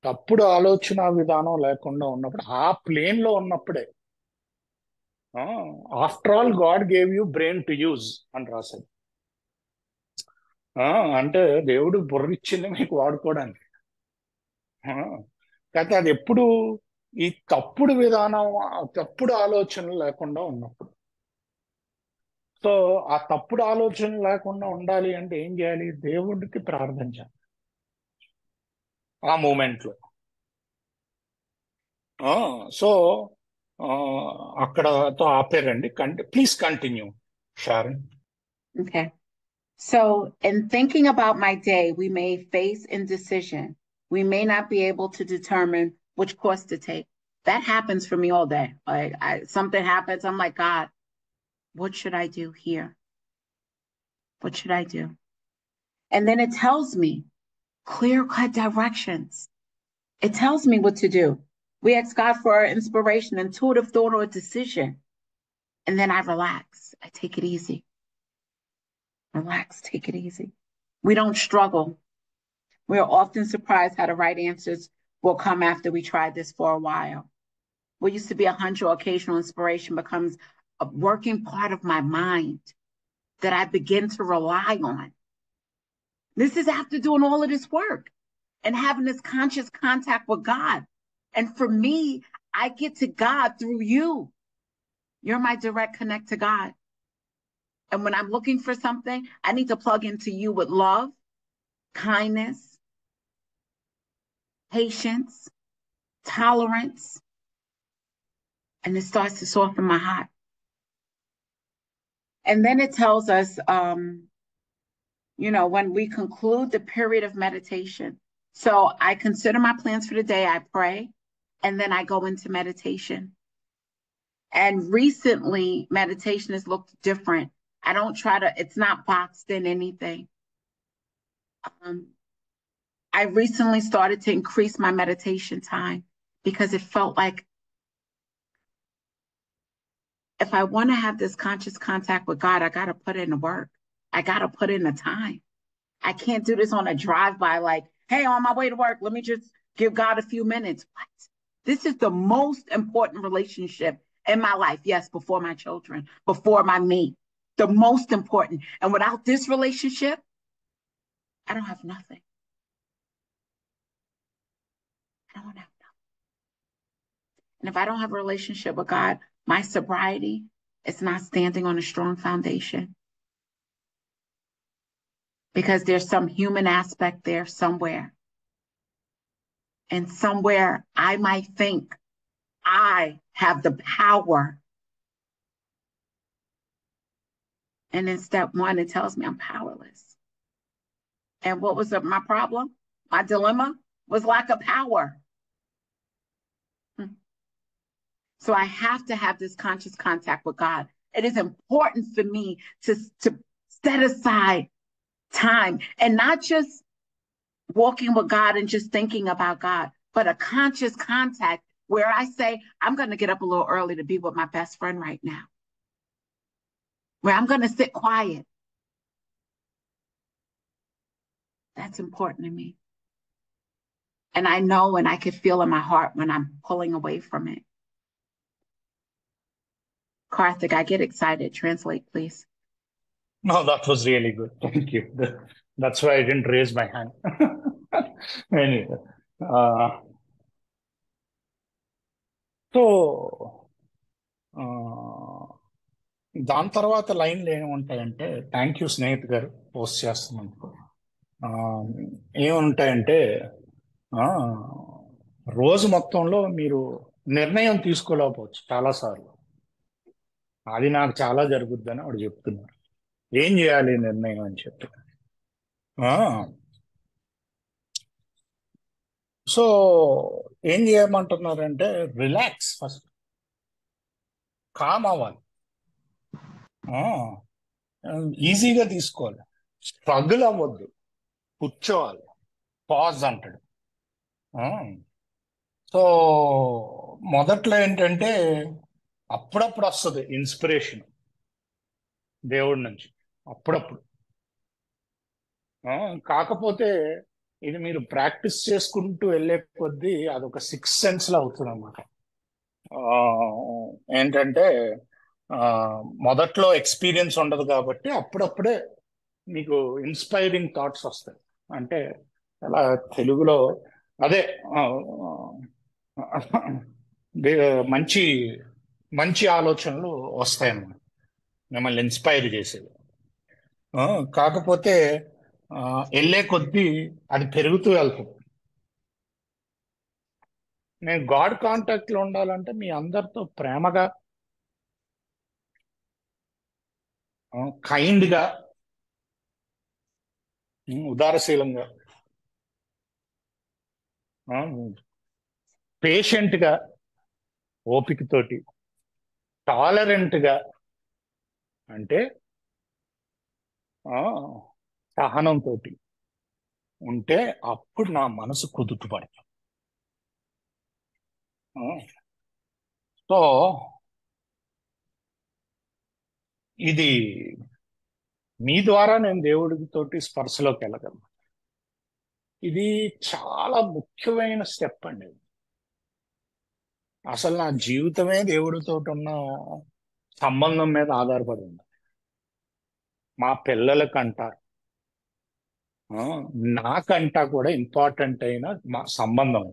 తప్పుడు ఆలోచన విధానం లేకుండా ఉన్నప్పుడు, ఆ ప్లేన్ లో ఉన్నప్పుడే, after all God gave you brain to use అని రాశాడు. అంటే దేవుడు బుర్ర ఇచ్చింది మీకు వాడుకోవడానికి. కాకపోతే అది ఎప్పుడు ఈ తప్పుడు విధానం, తప్పుడు ఆలోచనలు లేకుండా ఉన్నప్పుడు. సో ఆ తప్పుడు ఆలోచన లేకుండా ఉండాలి అంటే ఏం చేయాలి, దేవుడికి ప్రార్థించాలి ఆ మూమెంట్ లో. సో అక్కడతో ఆపేరండి. Please continue, Sharon. Okay. So, in thinking about my day, we may face indecision. We may not be able to determine which course to take. That happens for me all day. Like something happens, I'm like, God, what should I do here? What should I do? And then it tells me clear-cut directions. It tells me what to do. We ask God for inspiration, intuitive thought, or decision. And then I relax. I take it easy. Relax, take it easy. We don't struggle. We are often surprised how the right answers will come after we tried this for a while. What used to be a hunch or occasional inspiration becomes a working part of my mind that I begin to rely on. This is after doing all of this work and having this conscious contact with God. And for me, I get to God through you. You're my direct connect to God. And when I'm looking for something, I need to plug into you with love, kindness, patience, tolerance, and it starts to soften my heart. And then it tells us, when we conclude the period of meditation. So I consider my plans for the day, I pray, and then I go into meditation. And recently, meditation has looked different. I don't try to, it's not boxed in anything. I recently started to increase my meditation time because it felt like if I want to have this conscious contact with God, I got to put in the work. I got to put in the time. I can't do this on a drive-by like, hey, on my way to work, let me just give God a few minutes. What? This is the most important relationship in my life. Yes, before my children, before my me, the most important. And without this relationship, I don't have nothing. I don't have nothing. And if I don't have a relationship with God, my sobriety is not standing on a strong foundation. Because there's some human aspect there somewhere. And somewhere I might think I have the power And in step one, it tells me I'm powerless. And what was my problem? My dilemma was lack of power. So I have to have this conscious contact with God. It is important for me to set aside time and not just walking with God and just thinking about God, but a conscious contact where I say, I'm going to get up a little early to be with my best friend right now, where I'm going to sit quiet. That's important to me. And I know and I can feel in my heart when I'm pulling away from it. Karthik, I get excited. Translate, please. No, that was really good. Thank you. That's why I didn't raise my hand. Anyway, so దాని తర్వాత లైన్లు ఏముంటాయంటే, thank you Snehith గారు post చేస్తున్నందుకు. ఏముంటాయంటే, ఆ, రోజు మొత్తంలో మీరు నిర్ణయం తీసుకోలేకపోవచ్చు చాలాసార్లు. అది నాకు చాలా జరుగుద్దని వాడు చెప్తున్నారు. ఏం చేయాలి నిర్ణయం అని చెప్పి. సో ఏం చేయమంటున్నారంటే, రిలాక్స్ ఫస్ట్, కామ్ అవ్వాలి, ఈజీగా తీసుకోవాలి, స్ట్రగుల్ అవ్వద్దు, కూర్చోవాలి, పాజ్ అంటాడు. సో మొదట్లో ఏంటంటే అప్పుడప్పుడు వస్తుంది ఇన్స్పిరేషన్ దేవుడి నుంచి, అప్పుడప్పుడు. కాకపోతే ఇది మీరు ప్రాక్టీస్ చేసుకుంటూ వెళ్ళే కొద్దీ అదొక సిక్స్ సెన్స్ లా అవుతుంది అన్నమాట. ఏంటంటే మొదట్లో ఎక్స్పీరియన్స్ ఉండదు కాబట్టి అప్పుడప్పుడే మీకు ఇన్స్పైరింగ్ థాట్స్ వస్తాయి. అంటే అలా తెలుగులో అదే మంచి మంచి ఆలోచనలు వస్తాయన్నమాట, మిమ్మల్ని ఇన్స్పైర్ చేసేది. కాకపోతే వెళ్ళే కొద్దీ అది పెరుగుతూ వెళ్తుంది. నేను గాడ్ కాంటాక్ట్ లో ఉండాలంటే మీ అందరితో ప్రేమగా, కైండ్ గా, ఉదారశీలంగా, పేషెంట్ గా, ఓపికతోటి, టాలరెంట్ గా, అంటే సహనంతో ఉంటే అప్పుడు నా మనసు కుదుటపడతాం. సో ఇది మీ ద్వారా నేను దేవుడితోటి స్పర్శలోకి వెళ్ళగలను. ఇది చాలా ముఖ్యమైన స్టెప్ అండి. అసలు నా జీవితమే దేవుడితో ఉన్న సంబంధం మీద ఆధారపడి ఉంది. మా పిల్లలకంట, నాకంట కూడా ఇంపార్టెంట్ అయిన మా సంబంధం,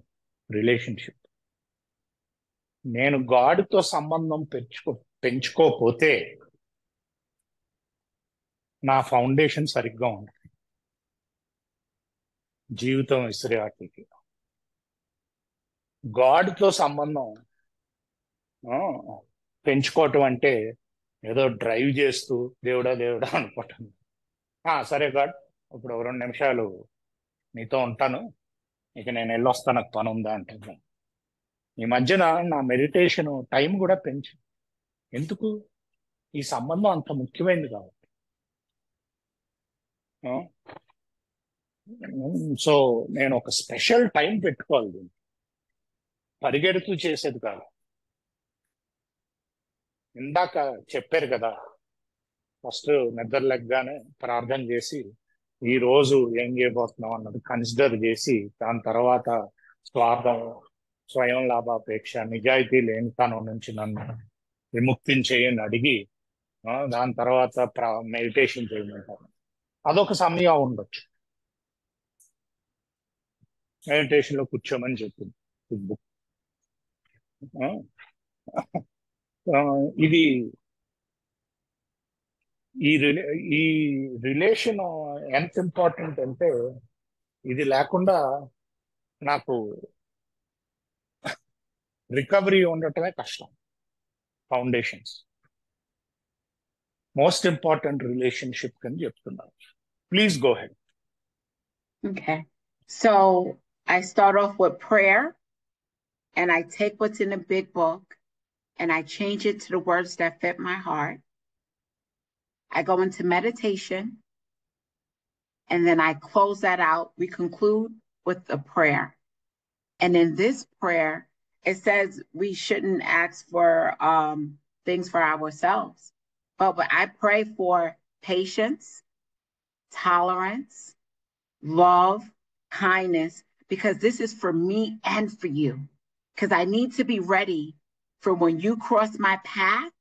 రిలేషన్షిప్. నేను గాడ్తో సంబంధం పెంచుకోకపోతే నా ఫౌండేషన్ సరిగ్గా ఉండదు. జీవితం ఇస్త్రీ వాటికి గాడ్తో సంబంధం పెంచుకోవటం అంటే ఏదో డ్రైవ్ చేస్తూ దేవుడా దేవుడా అనుకోవటం. సరే గాడ్, ఇప్పుడు 2 నిమిషాలు నీతో ఉంటాను, ఇక నేను వెళ్ళొస్తాను, నాకు పని ఉందా అంటే. ఈ మధ్యన నా మెడిటేషన్ టైం కూడా పెంచు. ఎందుకు? ఈ సంబంధం అంత ముఖ్యమైనది కాబట్టి. సో నేను ఒక స్పెషల్ టైం పెట్టుకోవాలి, దీన్ని పరిగెడుతూ చేసేది కాదు. ఇందాక చెప్పారు కదా, ఫస్ట్ నిద్ర లెగ్గానే ప్రార్థన చేసి ఈ రోజు ఏం చేయబోతున్నాం అన్నది కన్సిడర్ చేసి, దాని తర్వాత స్వార్థం, స్వయం లాభాపేక్ష, నిజాయితీ లేనితనం నుంచి నన్ను విముక్తించేయని అడిగి, దాని తర్వాత మెడిటేషన్ చేయమంటారు. అదొక సమయం ఉండొచ్చు. మెడిటేషన్ లో కూర్చోమని చెప్పింది బుక్. ఇది ఈ రిలేషన్ ఎంత ఇంపార్టెంట్ అంటే, ఇది లేకుండా నాకు రికవరీ ఉండటమే కష్టం. ఫౌండేషన్స్ మోస్ట్ ఇంపార్టెంట్ రిలేషన్షిప్ అని చెప్తున్నారు. Please go head. Okay. So I start off with prayer, and I take what's in the big book and I change it to the words that fit my heart. I go into meditation, and then I close that out. We conclude with a prayer. And in this prayer, it says we shouldn't ask for things for ourselves, but I pray for patience, tolerance, love, kindness, because this is for me and for you. Because I need to be ready for when you cross my path,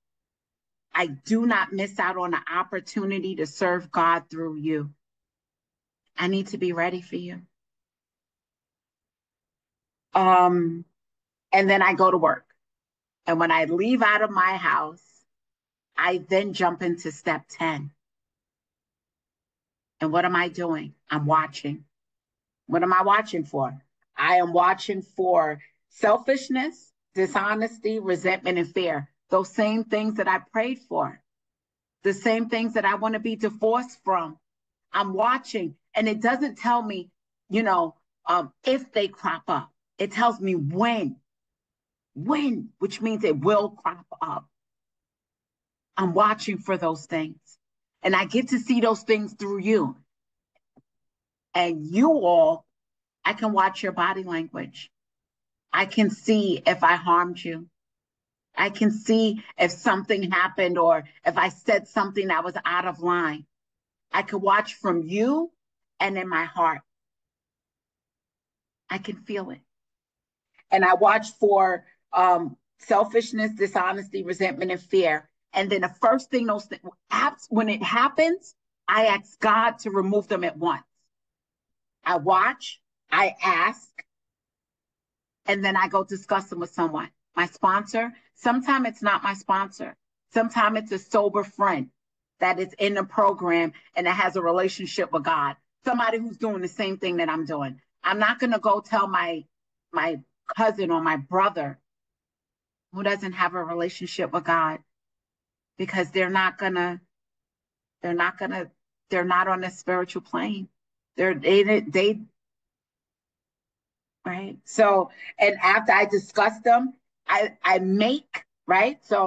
I do not miss out on the opportunity to serve God through you. I need to be ready for you. And then I go to work. And when I leave out of my house, I then jump into step 10. And what am I doing? I'm watching. What am I watching for? I am watching for selfishness, dishonesty, resentment, and fear. Those same things that I prayed for. The same things that I want to be divorced from. I'm watching, and it doesn't tell me, if they crop up. It tells me when, which means it will crop up. I'm watching for those things, and I get to see those things through you. And you all, I can watch your body language. I can see if I harmed you. I can see if something happened or if I said something that was out of line. I can watch from you and in my heart. I can feel it. And I watch for selfishness, dishonesty, resentment, and fear. And then the first thing when it happens, I ask God to remove them at once. I watch, I ask, and then I go discuss them with someone. My sponsor, sometimes it's not my sponsor. Sometimes it's a sober friend that is in the program and that has a relationship with God. Somebody who's doing the same thing that I'm doing. I'm not going to go tell my cousin or my brother who doesn't have a relationship with God, because they're not on the spiritual plane. They right. So, and after I discuss them, I make, right? So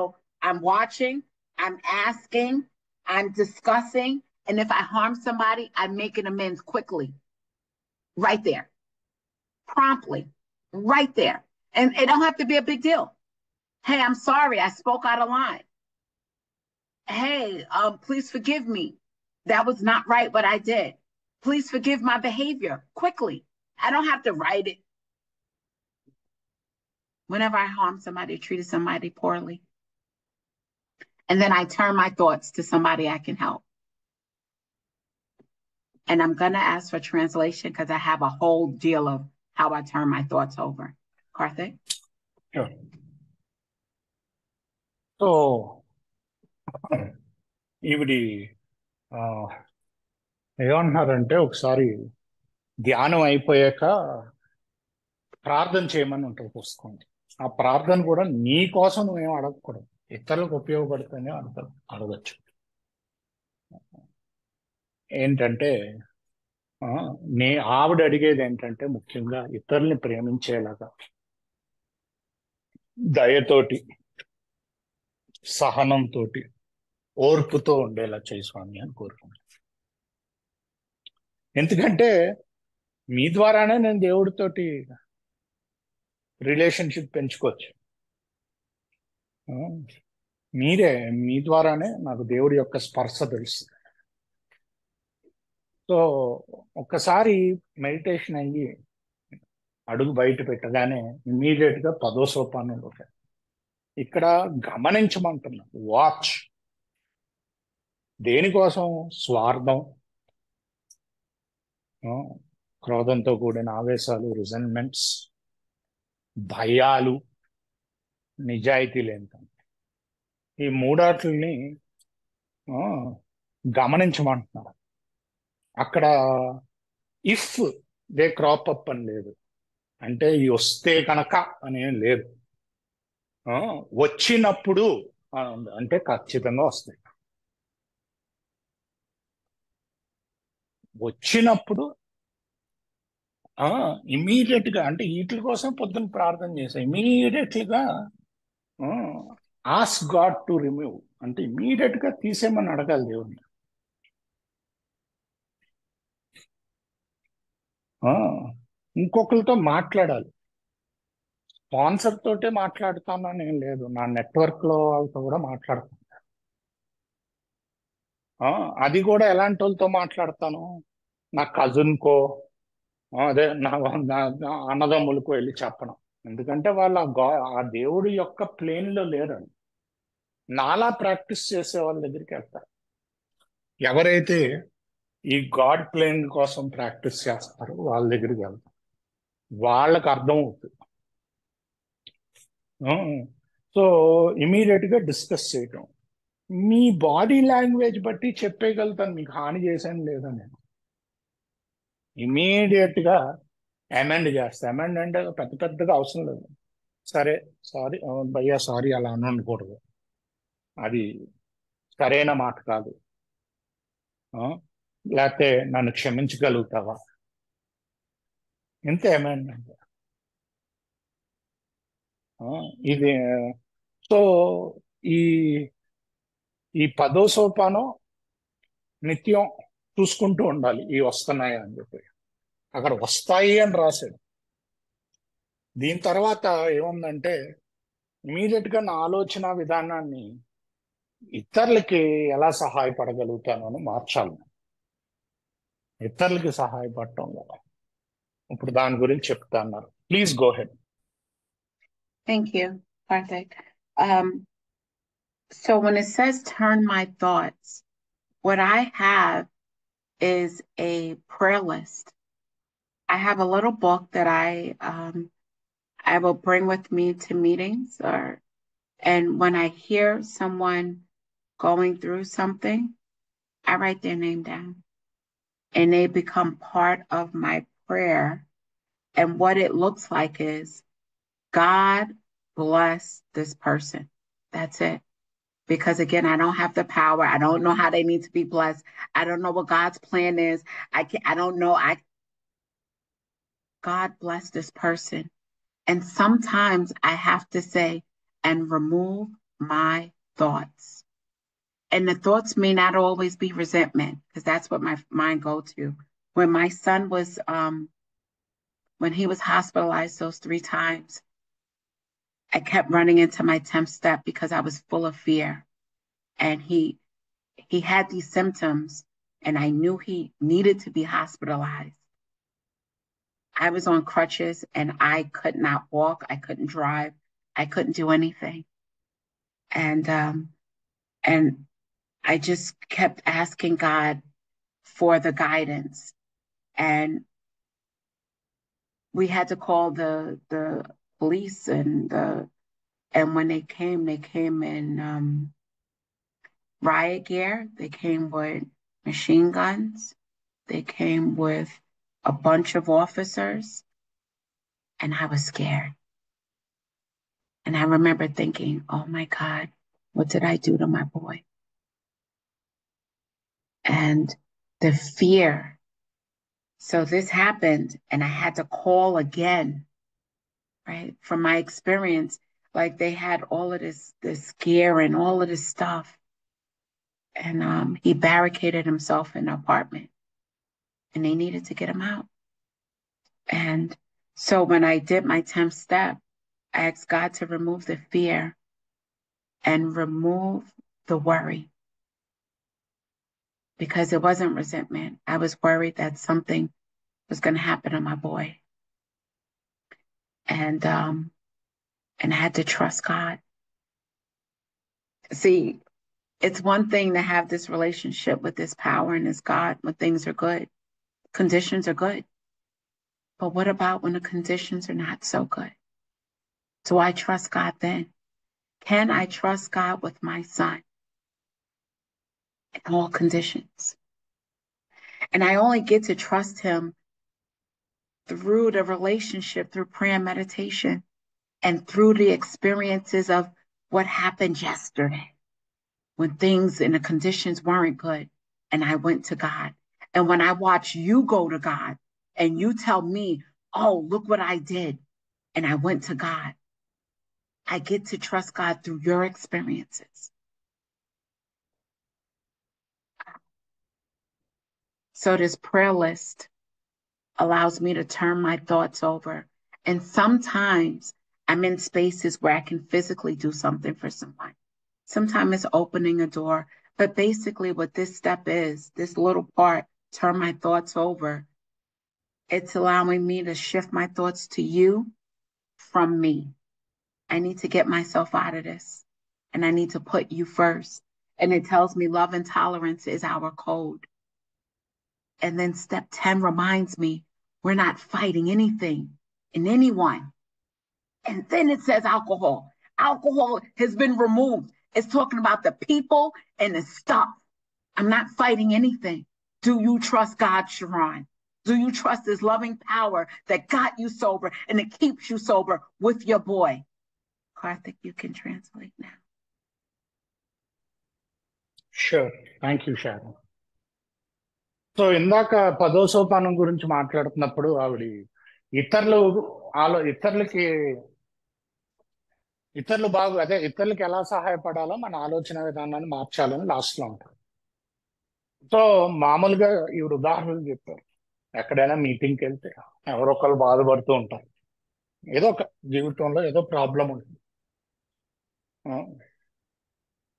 I'm watching, I'm asking, I'm discussing, and if I harm somebody, I make an amends quickly, right there, promptly, right there. And it don't have to be a big deal. Hey, I'm sorry, I spoke out of line. Hey, please forgive me. That was not right what I did. Please forgive my behavior quickly. I don't have to write it. Whenever I harmed somebody, treated somebody poorly. And then I turn my thoughts to somebody I can help. And I'm going to ask for translation because I have a whole deal of how I turn my thoughts over. Karthik? Sure. So, ఈవిడి ఏమంటున్నారంటే ఒకసారి ధ్యానం అయిపోయాక ప్రార్థన చేయమని ఉంటుంది పుస్తకండి. ఆ ప్రార్థన కూడా నీ కోసం నువ్వేం అడగకూడదు, ఇతరులకు ఉపయోగపడుతుందని అడగచ్చు. ఏంటంటే ఆవిడ అడిగేది ఏంటంటే ముఖ్యంగా ఇతరుల్ని ప్రేమించేలాగా, దయతోటి, సహనంతో, ఓర్పుతో ఉండేలా చేయి స్వామి అని కోరుకుంటున్నాను. ఎందుకంటే మీ ద్వారానే నేను దేవుడితోటి రిలేషన్షిప్ పెంచుకోవచ్చు. మీ ద్వారానే నాకు దేవుడి యొక్క స్పర్శ తెలుస్తుంది. సో ఒక్కసారి మెడిటేషన్ అయ్యి అడుగు బయట పెట్టగానే ఇమ్మీడియట్ గా 10వ సోపానంలో ఇక్కడ గమనించమంటున్నా. వాచ్. దేనికోసం? స్వార్థం, క్రోధంతో కూడిన ఆవేశాలు, రిజెంట్మెంట్స్, భయాలు, నిజాయితీ లేని ఈ మూడాట్లని గమనించమంటున్నారు. అక్కడ ఇఫ్ దే క్రాప్ అప్ అని లేదు, అంటే వస్తే కనుక అనేం లేదు. వచ్చినప్పుడు అంటే ఖచ్చితంగా వస్తాయి. వచ్చినప్పుడు ఇమీడియట్ గా అంటే వీటి కోసం పొద్దున్న ప్రార్థన చేశా. ఇమీడియట్ గా ఆస్క్ గాడ్ టు రిమూవ్, అంటే ఇమీడియట్ గా తీసేయమని అడగాలి దేవుడిని. ఇంకొకరితో మాట్లాడాలి. స్పాన్సర్ తోటే మాట్లాడుతానని ఏం లేదు, నా నెట్వర్క్ లో వాళ్ళతో కూడా మాట్లాడుతాను. అది కూడా ఎలాంటి వాళ్ళతో మాట్లాడతాను? నా కజిన్కో, అదే నా అన్నదమ్ములకో వెళ్ళి చెప్పను. ఎందుకంటే వాళ్ళు ఆ దేవుడి యొక్క ప్లేన్ లో లేరండి. నాలా ప్రాక్టీస్ చేసే వాళ్ళ దగ్గరికి వెళ్తారు. ఎవరైతే ఈ గాడ్ ప్లేన్ కోసం ప్రాక్టీస్ చేస్తారో వాళ్ళ దగ్గరికి వెళ్తారు. వాళ్ళకి అర్థం అవుతుంది. సో ఇమీడియట్ గా డిస్కస్ చేయటం. మీ బాడీ లాంగ్వేజ్ బట్టి చెప్పేయగలుగుతాను మీకు హాని చేశాను లేదా నేను. ఇమీడియట్ గా అమెండ్ చేస్తా. అమెండ్ అంటే పెద్ద పెద్దగా అవసరం లేదు. సరే, సారీ భయ్యా, సారీ అలా అనకూడదు, అది సరైన మాట కాదు, లేకపోతే నన్ను క్షమించగలుగుతావా, ఇంతే అమెండ్ అంటే. ఇది సో ఈ ఈ 10వ సోపానం నిత్యం చూసుకుంటూ ఉండాలి, ఇవి వస్తున్నాయా అని చెప్పి. అక్కడ వస్తాయి అని రాశాడు. దీని తర్వాత ఏముందంటే ఇమీడియట్ గా నా ఆలోచన విధానాన్ని ఇతరులకి ఎలా సహాయపడగలుగుతాను అని మార్చాలి. ఇతరులకి సహాయపడటంలో ఇప్పుడు దాని గురించి చెప్తా అన్నారు. Please go head. Thank you, Karthik. So when it says turn my thoughts, what I have is a prayer list. I have a little book that I will bring with me to meetings, and when I hear someone going through something, I write their name down, and they become part of my prayer. And what it looks like is, God bless this person. That's it. Because again, I don't have the power. I don't know how they need to be blessed. I don't know what God's plan is. I don't know. God bless this person. And sometimes I have to say, and remove my thoughts. And the thoughts may not always be resentment, because that's what my mind go to. When my son was, when he was hospitalized those 3 times, I kept running into my 10th step because I was full of fear. And he had these symptoms, and I knew he needed to be hospitalized. I was on crutches, and I could not walk. I couldn't drive. I couldn't do anything. And I just kept asking God for the guidance. And we had to call the police, and when they came in riot gear. They came with machine guns. They came with a bunch of officers, and I was scared. And I remember thinking, oh my God, what did I do to my boy? And the fear. So this happened, and I had to call again, right? From my experience, like they had all of this gear and all of this stuff. And he barricaded himself in the apartment, and they needed to get him out. And so when I did my 10th step, I asked God to remove the fear and remove the worry, because it wasn't resentment. I was worried that something was going to happen to my boy. And I had to trust God. See, it's one thing to have this relationship with this power and this God when things are good. Conditions are good. But what about when the conditions are not so good? Do I trust God then? Can I trust God with my son in all conditions? And I only get to trust him through the relationship, through prayer and meditation, and through the experiences of what happened yesterday when things and the conditions weren't good. And I went to God And when I watch you go to God and you tell me, oh, look what I did, and I went to God, I get to trust God through your experiences. So this prayer list allows me to turn my thoughts over. And sometimes I'm in spaces where I can physically do something for someone. Sometimes it's opening a door. But basically, what this step is, this little part, turn my thoughts over, it's allowing me to shift my thoughts to you from me. I need to get myself out of this. And I need to put you first. And it tells me love and tolerance is our code. And then step 10 reminds me we're not fighting anything and anyone. And then it says alcohol. Alcohol has been removed. It's talking about the people and the stuff. I'm not fighting anything. Do you trust God, Sharon? Do you trust his loving power that got you sober and it keeps you sober with your boy? Karthik, you can translate now. Sure, thank you Sharon. So ఇందాక 10వ సోపానం గురించి మాట్లాడుతున్నప్పుడు ఆవిడ ఇతరులు ఇతరులకి ఎలా సహాయపడాలో మన ఆలోచన విధానాన్ని మార్చాలని లాస్ట్ లో ఉంటారు. సో మామూలుగా ఈవిడ ఉదాహరణలు చెప్పారు. ఎక్కడైనా మీటింగ్కి వెళ్తే ఎవరొకరు బాధపడుతూ ఉంటారు, ఏదో ఒక జీవితంలో ఏదో ప్రాబ్లం ఉంటుంది.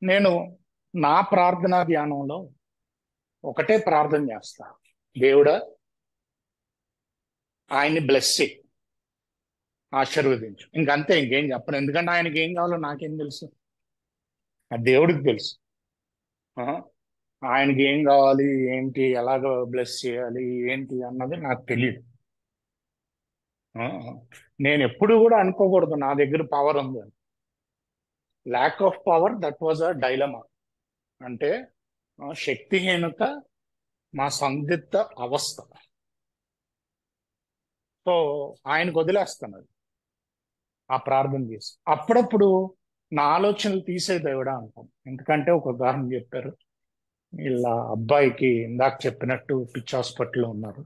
నేను నా ప్రార్థనా ధ్యానంలో ఒకటే ప్రార్థన చేస్తా, దేవుడా ఆయన్ని బ్లెస్ చేయి, ఆశీర్వదించు. ఇంకంతే, ఇంకేం చెప్పను. ఎందుకంటే ఆయనకి ఏం కావాలో నాకేం తెలుసు, ఆ దేవుడికి తెలుసు. ఆయనకి ఏం కావాలి, ఏంటి, ఎలాగ బ్లెస్ చేయాలి, ఏంటి అన్నది నాకు తెలియదు. నేను ఎప్పుడు కూడా అనుకోకూడదు నా దగ్గర పవర్ ఉంది. Lack of power, that was a dilemma. అంటే శక్తిహీనత మా సందిగ్ధ అవస్థ. సో ఆయనకు వదిలేస్తాను అది, ఆ ప్రార్థన చేసి. అప్పుడప్పుడు నా ఆలోచనలు తీసే దేవుడా అంటాం. ఎందుకంటే ఒక ఉదాహరణ చెప్పారు, ఇలా అబ్బాయికి ఇందాక చెప్పినట్టు పిచ్ హాస్పిటల్లో ఉన్నారు,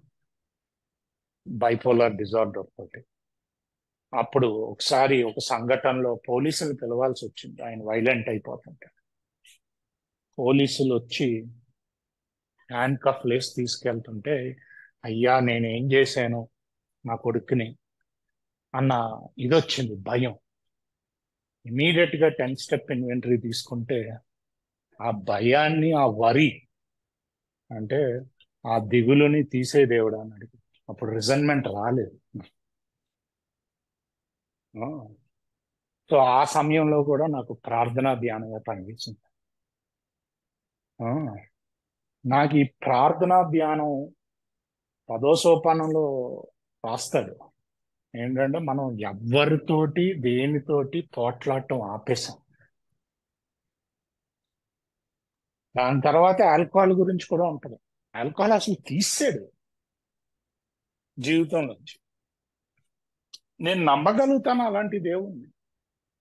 బైపోలార్ డిజార్డర్ తోటి. అప్పుడు ఒకసారి ఒక సంఘటనలో పోలీసులు పిలవాల్సి వచ్చింది, ఆయన వైలెంట్ అయిపోతుంటే. పోలీసులు వచ్చి హ్యాండ్ కఫ్ లేసి తీసుకెళ్తుంటే, అయ్యా నేనేం చేశాను నా కొడుకుని అన్న ఇదొచ్చింది, భయం. ఇమీడియట్ గా 10 స్టెప్ ఇన్వెంటరీ తీసుకుంటే ఆ భయాన్ని, ఆ వరి అంటే ఆ దిగులుని తీసే దేవుడు అని అడిగి, అప్పుడు రిజన్మెంట్ రాలేదు. సో ఆ సమయంలో కూడా నాకు ప్రార్థనా ధ్యానంగా పనిచేసింది. నాకు ఈ ప్రార్థనా ధ్యానం 10వ సోపానంలో రాస్తాడు ఏంటంటే, మనం ఎవరితోటి దేనితోటి పోట్లాడటం ఆపేసాం. దాని తర్వాత ఆల్కహాల్ గురించి కూడా ఉంటుంది. ఆల్కహాల్ అసలు తీసాడు జీవితం నుంచి. నేను నమ్మగలుగుతాను అలాంటి దేవుణ్ణి,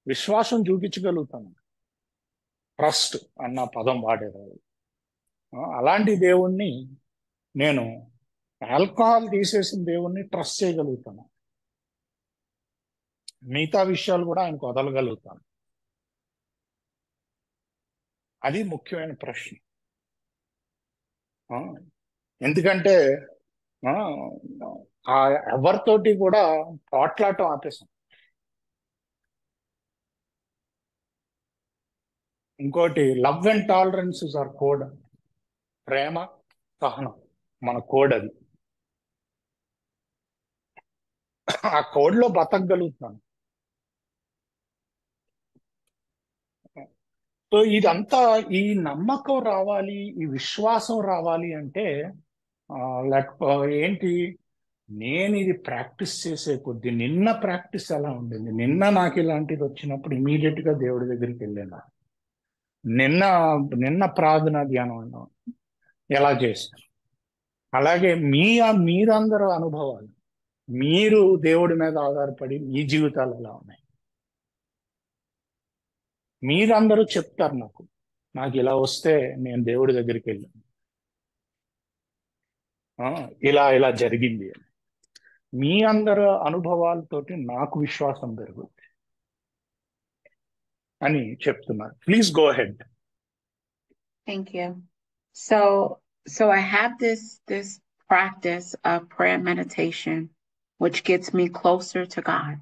విశ్వాసం చూపించగలుగుతాను. ట్రస్ట్ అన్న పదం వాడేవాళ్ళు. అలాంటి దేవుణ్ణి నేను, ఆల్కహాల్ తీసేసిన దేవుణ్ణి ట్రస్ట్ చేయగలుగుతాను. మిగతా విషయాలు కూడా ఆయనకు వదలగలుగుతాను. అది ముఖ్యమైన ప్రశ్న. ఎందుకంటే ఎవరితోటి కూడా పోట్లాటం ఆపేసాం. ఇంకోటి, love and tolerance is our code. ప్రేమ, సహనం మన కోడ్. అది ఆ కోడ్లో బతకగలుగుతాను. సో ఇదంతా, ఈ నమ్మకం రావాలి, ఈ విశ్వాసం రావాలి అంటే ఏంటి, నేను ఇది ప్రాక్టీస్ చేసే కొద్దీ, నిన్న ప్రాక్టీస్ ఎలా ఉండింది, నిన్న నాకు ఇలాంటిది వచ్చినప్పుడు ఇమీడియట్ గా దేవుడి దగ్గరికి వెళ్ళాను. నిన్న ప్రార్థన ధ్యానం ఎలా చేశాను. అలాగే మీరందరూ అనుభవాలు, మీరు దేవుడి మీద ఆధారపడి మీ జీవితాలు ఎలా ఉన్నాయి, మీరందరూ చెప్తారు నాకు ఇలా వస్తే నేను దేవుడి దగ్గరికి వెళ్ళాను. ఇలా ఇలా జరిగింది అని. మీ అందరి అనుభవాలతోటి నాకు విశ్వాసం పెరుగుతుంది అని చెప్తున్నారు. Please go head. Thank you. So, so I have this practice of prayer meditation, which gets me closer to God.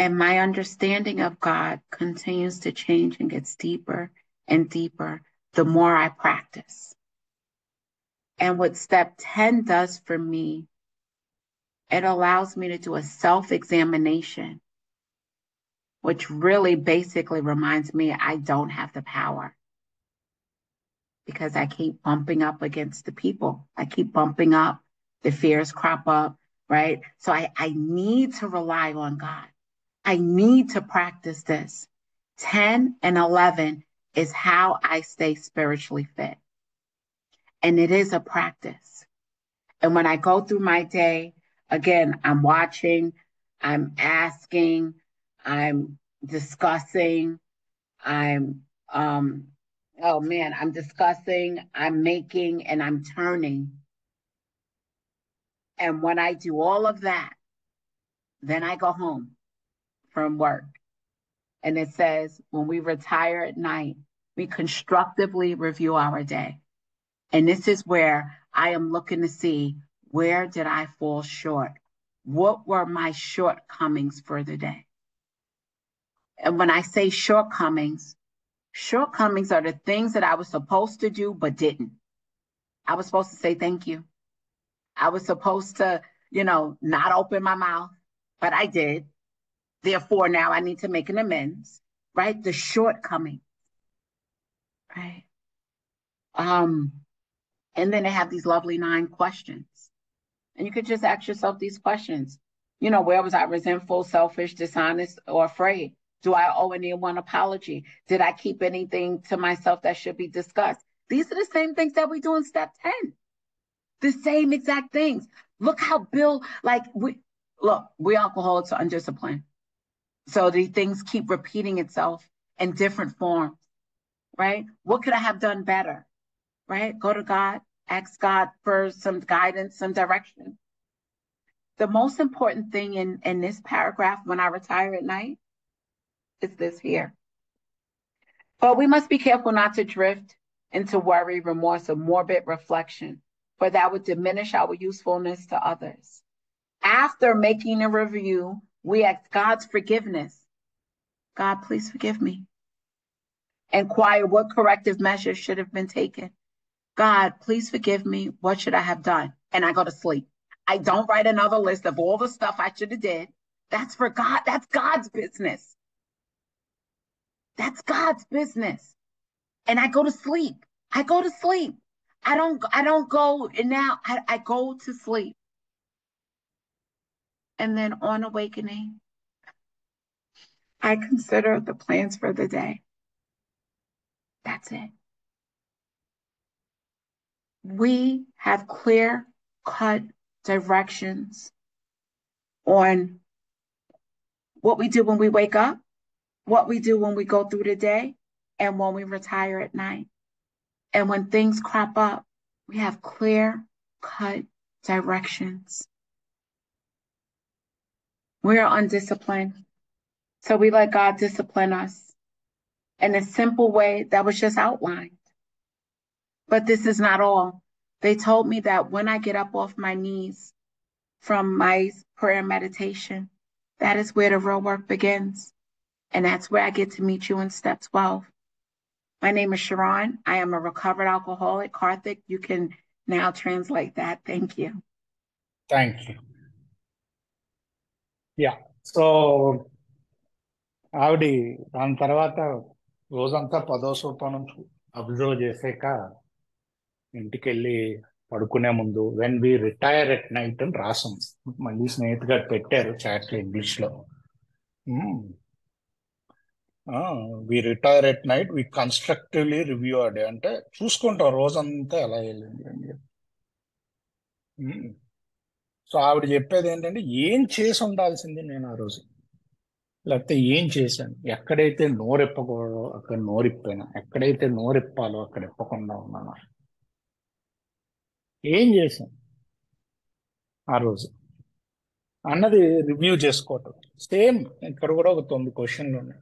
And my understanding of God continues to change and gets deeper and deeper the more I practice. And what step 10 does for me, it allows me to do a self-examination, which really basically reminds me I don't have the power because I keep bumping up against the people. I keep bumping up, the fears crop up, right? So I need to rely on God. I need to practice this. 10 and 11 is how I stay spiritually fit. And it is a practice. And when I go through my day, again, I'm watching, I'm asking, I'm discussing, I'm discussing, I'm making, and I'm turning. And when I do all of that, then I go home from work. And it says, when we retire at night, we constructively review our day. And this is where I am looking to see, where did I fall short? What were my shortcomings for the day? And when I say shortcomings are the things that I was supposed to do but didn't. I was supposed to say thank you. I was supposed to, not open my mouth, but I did. Therefore, now I need to make an amends, right? The shortcoming, right? And then they have these lovely 9 questions. And you could just ask yourself these questions. Where was I resentful, selfish, dishonest, or afraid? Do I owe anyone an apology? Did I keep anything to myself that should be discussed? These are the same things that we do in step 10. The same exact things. Look how Bill, we alcoholics are undisciplined. So these things keep repeating itself in different forms, right? What could I have done better, right? Go to God, ask God for some guidance, some direction. The most important thing in this paragraph when I retire at night is this here. But we must be careful not to drift into worry, remorse, or morbid reflection, for that would diminish our usefulness to others. After making a review, we ask God's forgiveness. God, please forgive me. Inquire what corrective measures should have been taken. God, please forgive me. What should I have done? And I go to sleep. I don't write another list of all the stuff I should have did. That's for God. That's God's business. That's God's business. And I go to sleep. I go to sleep. I don't go, and now I go to sleep. And then on awakening, I consider the plans for the day. That's it. We have clear-cut directions on what we do when we wake up, what we do when we go through the day, and when we retire at night. And when things crop up, we have clear-cut directions. We are undisciplined, so we let God discipline us in a simple way that was just outlined. But this is not all. They told me that when I get up off my knees from my prayer meditation, that is where the real work begins. And that's where I get to meet you in step 12. My name is Sharon. I am a recovered alcoholic. Karthik, you can now translate that. Thank you. Thank you. Yeah, so ఆవిడ దాని తర్వాత రోజంతా 10వ సోపానం observe చేసాక ఇంటికి వెళ్ళి పడుకునే ముందు when we retire at night అని రాసాం. మళ్ళీ స్నేహితుగా పెట్టారు చాట్లో ఇంగ్లీష్లో. We retire at night we constructively review a day, అంటే చూసుకుంటాం రోజంతా ఎలా వెళ్ళింది అని చెప్పి. సో ఆవిడ చెప్పేది ఏంటంటే, ఏం చేసి ఉండాల్సింది నేను ఆ రోజు, లేకపోతే ఏం చేశాను, ఎక్కడైతే నోరెప్పకూడదో అక్కడ నోరిప్పాను, ఎక్కడైతే నోరెప్పాలో అక్కడ ఇప్పకుండా ఉన్నాను. ఏం చేశాం ఆ రోజు అన్నది రివ్యూ చేసుకోవటం. సేమ్ ఇక్కడ కూడా ఒక 9 క్వశ్చన్లు ఉన్నాయి.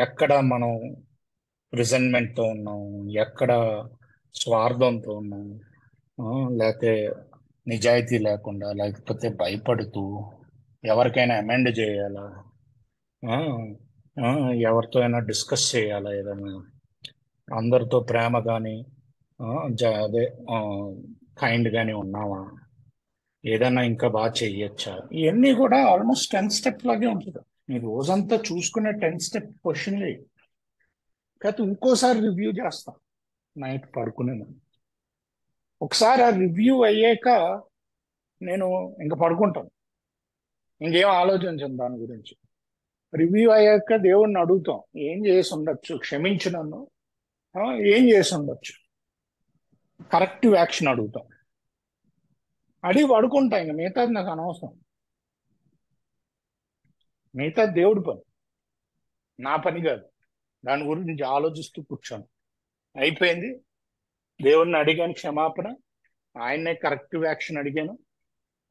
ఎక్కడ మనం రిజన్మెంట్తో ఉన్నాం, ఎక్కడ స్వార్థంతో ఉన్నాం, లేకపోతే నిజాయితీ లేకుండా, లేకపోతే భయపడుతూ ఎవరికైనా అమెండ్ చేయాలా, ఆ, ఎవరితో అయినా డిస్కస్ చేయాలా, ఏదైనా అందరితో ప్రేమ కానీ అదే కైండ్ కానీ ఉన్నావా, ఏదైనా ఇంకా బాగా చెయ్యొచ్చా, ఇవన్నీ కూడా ఆల్మోస్ట్ 10 స్టెప్ లాగే ఉంటుంది. మీరు రోజంతా చూసుకునే 10 స్టెప్ క్వశ్చన్లే. కాకపోతే ఇంకోసారి రివ్యూ చేస్తాం నైట్ పడుకునే ముందు. ఒకసారి ఆ రివ్యూ అయ్యాక నేను ఇంకా పడుకుంటాను, ఇంకేం ఆలోచించను దాని గురించి. రివ్యూ అయ్యాక దేవుణ్ణి అడుగుతాం, ఏం చేసి ఉండొచ్చు, క్షమించు నన్ను, ఏం చేసి ఉండొచ్చు, కరెక్టివ్ యాక్షన్ అడుగుతాం. అడిగి పడుకుంటా, ఇంకా మిగతాది నాకు అనవసరం. మిగతా దేవుడి పని, నా పని కాదు. దాని గురించి ఆలోచిస్తూ కూర్చోను. అయిపోయింది, దేవుడిని అడిగాను క్షమాపణ, ఆయన్నే కరెక్టివ్ యాక్షన్ అడిగాను,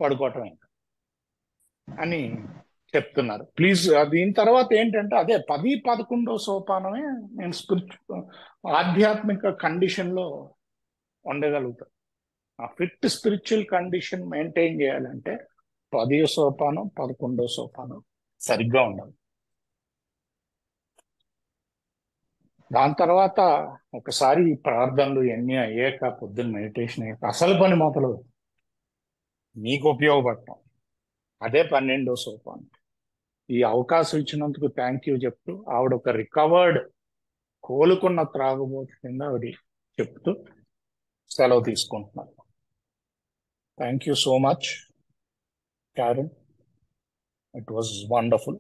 పడుకోవటం ఇంకా అని చెప్తున్నారు. ప్లీజ్ దీని తర్వాత ఏంటంటే అదే 10, 11 సోపానమే నేను ఆధ్యాత్మిక కండిషన్లో ఉండగలుగుతాను. ఆ ఫిట్ స్పిరిచువల్ కండిషన్ మెయింటైన్ చేయాలంటే 10వ సోపానం, 11వ సోపానం సరిగ్గా ఉండాలి. దాని తర్వాత ఒకసారి ఈ ప్రార్థనలు ఇవన్నీ అయ్యాక, పొద్దున్న మెడిటేషన్ అయ్యాక అసలు పని మొదలు మీకు ఉపయోగపడటం, అదే 12వ సోపానం. ఈ అవకాశం ఇచ్చినందుకు థ్యాంక్ యూ చెప్తూ, ఆవిడ ఒక రికవర్డ్ కోలుకున్న త్రాగుబోతు కింద ఆవిడ చెప్తూ సెలవు తీసుకుంటున్నారు. Thank you so much, Karen. It was wonderful.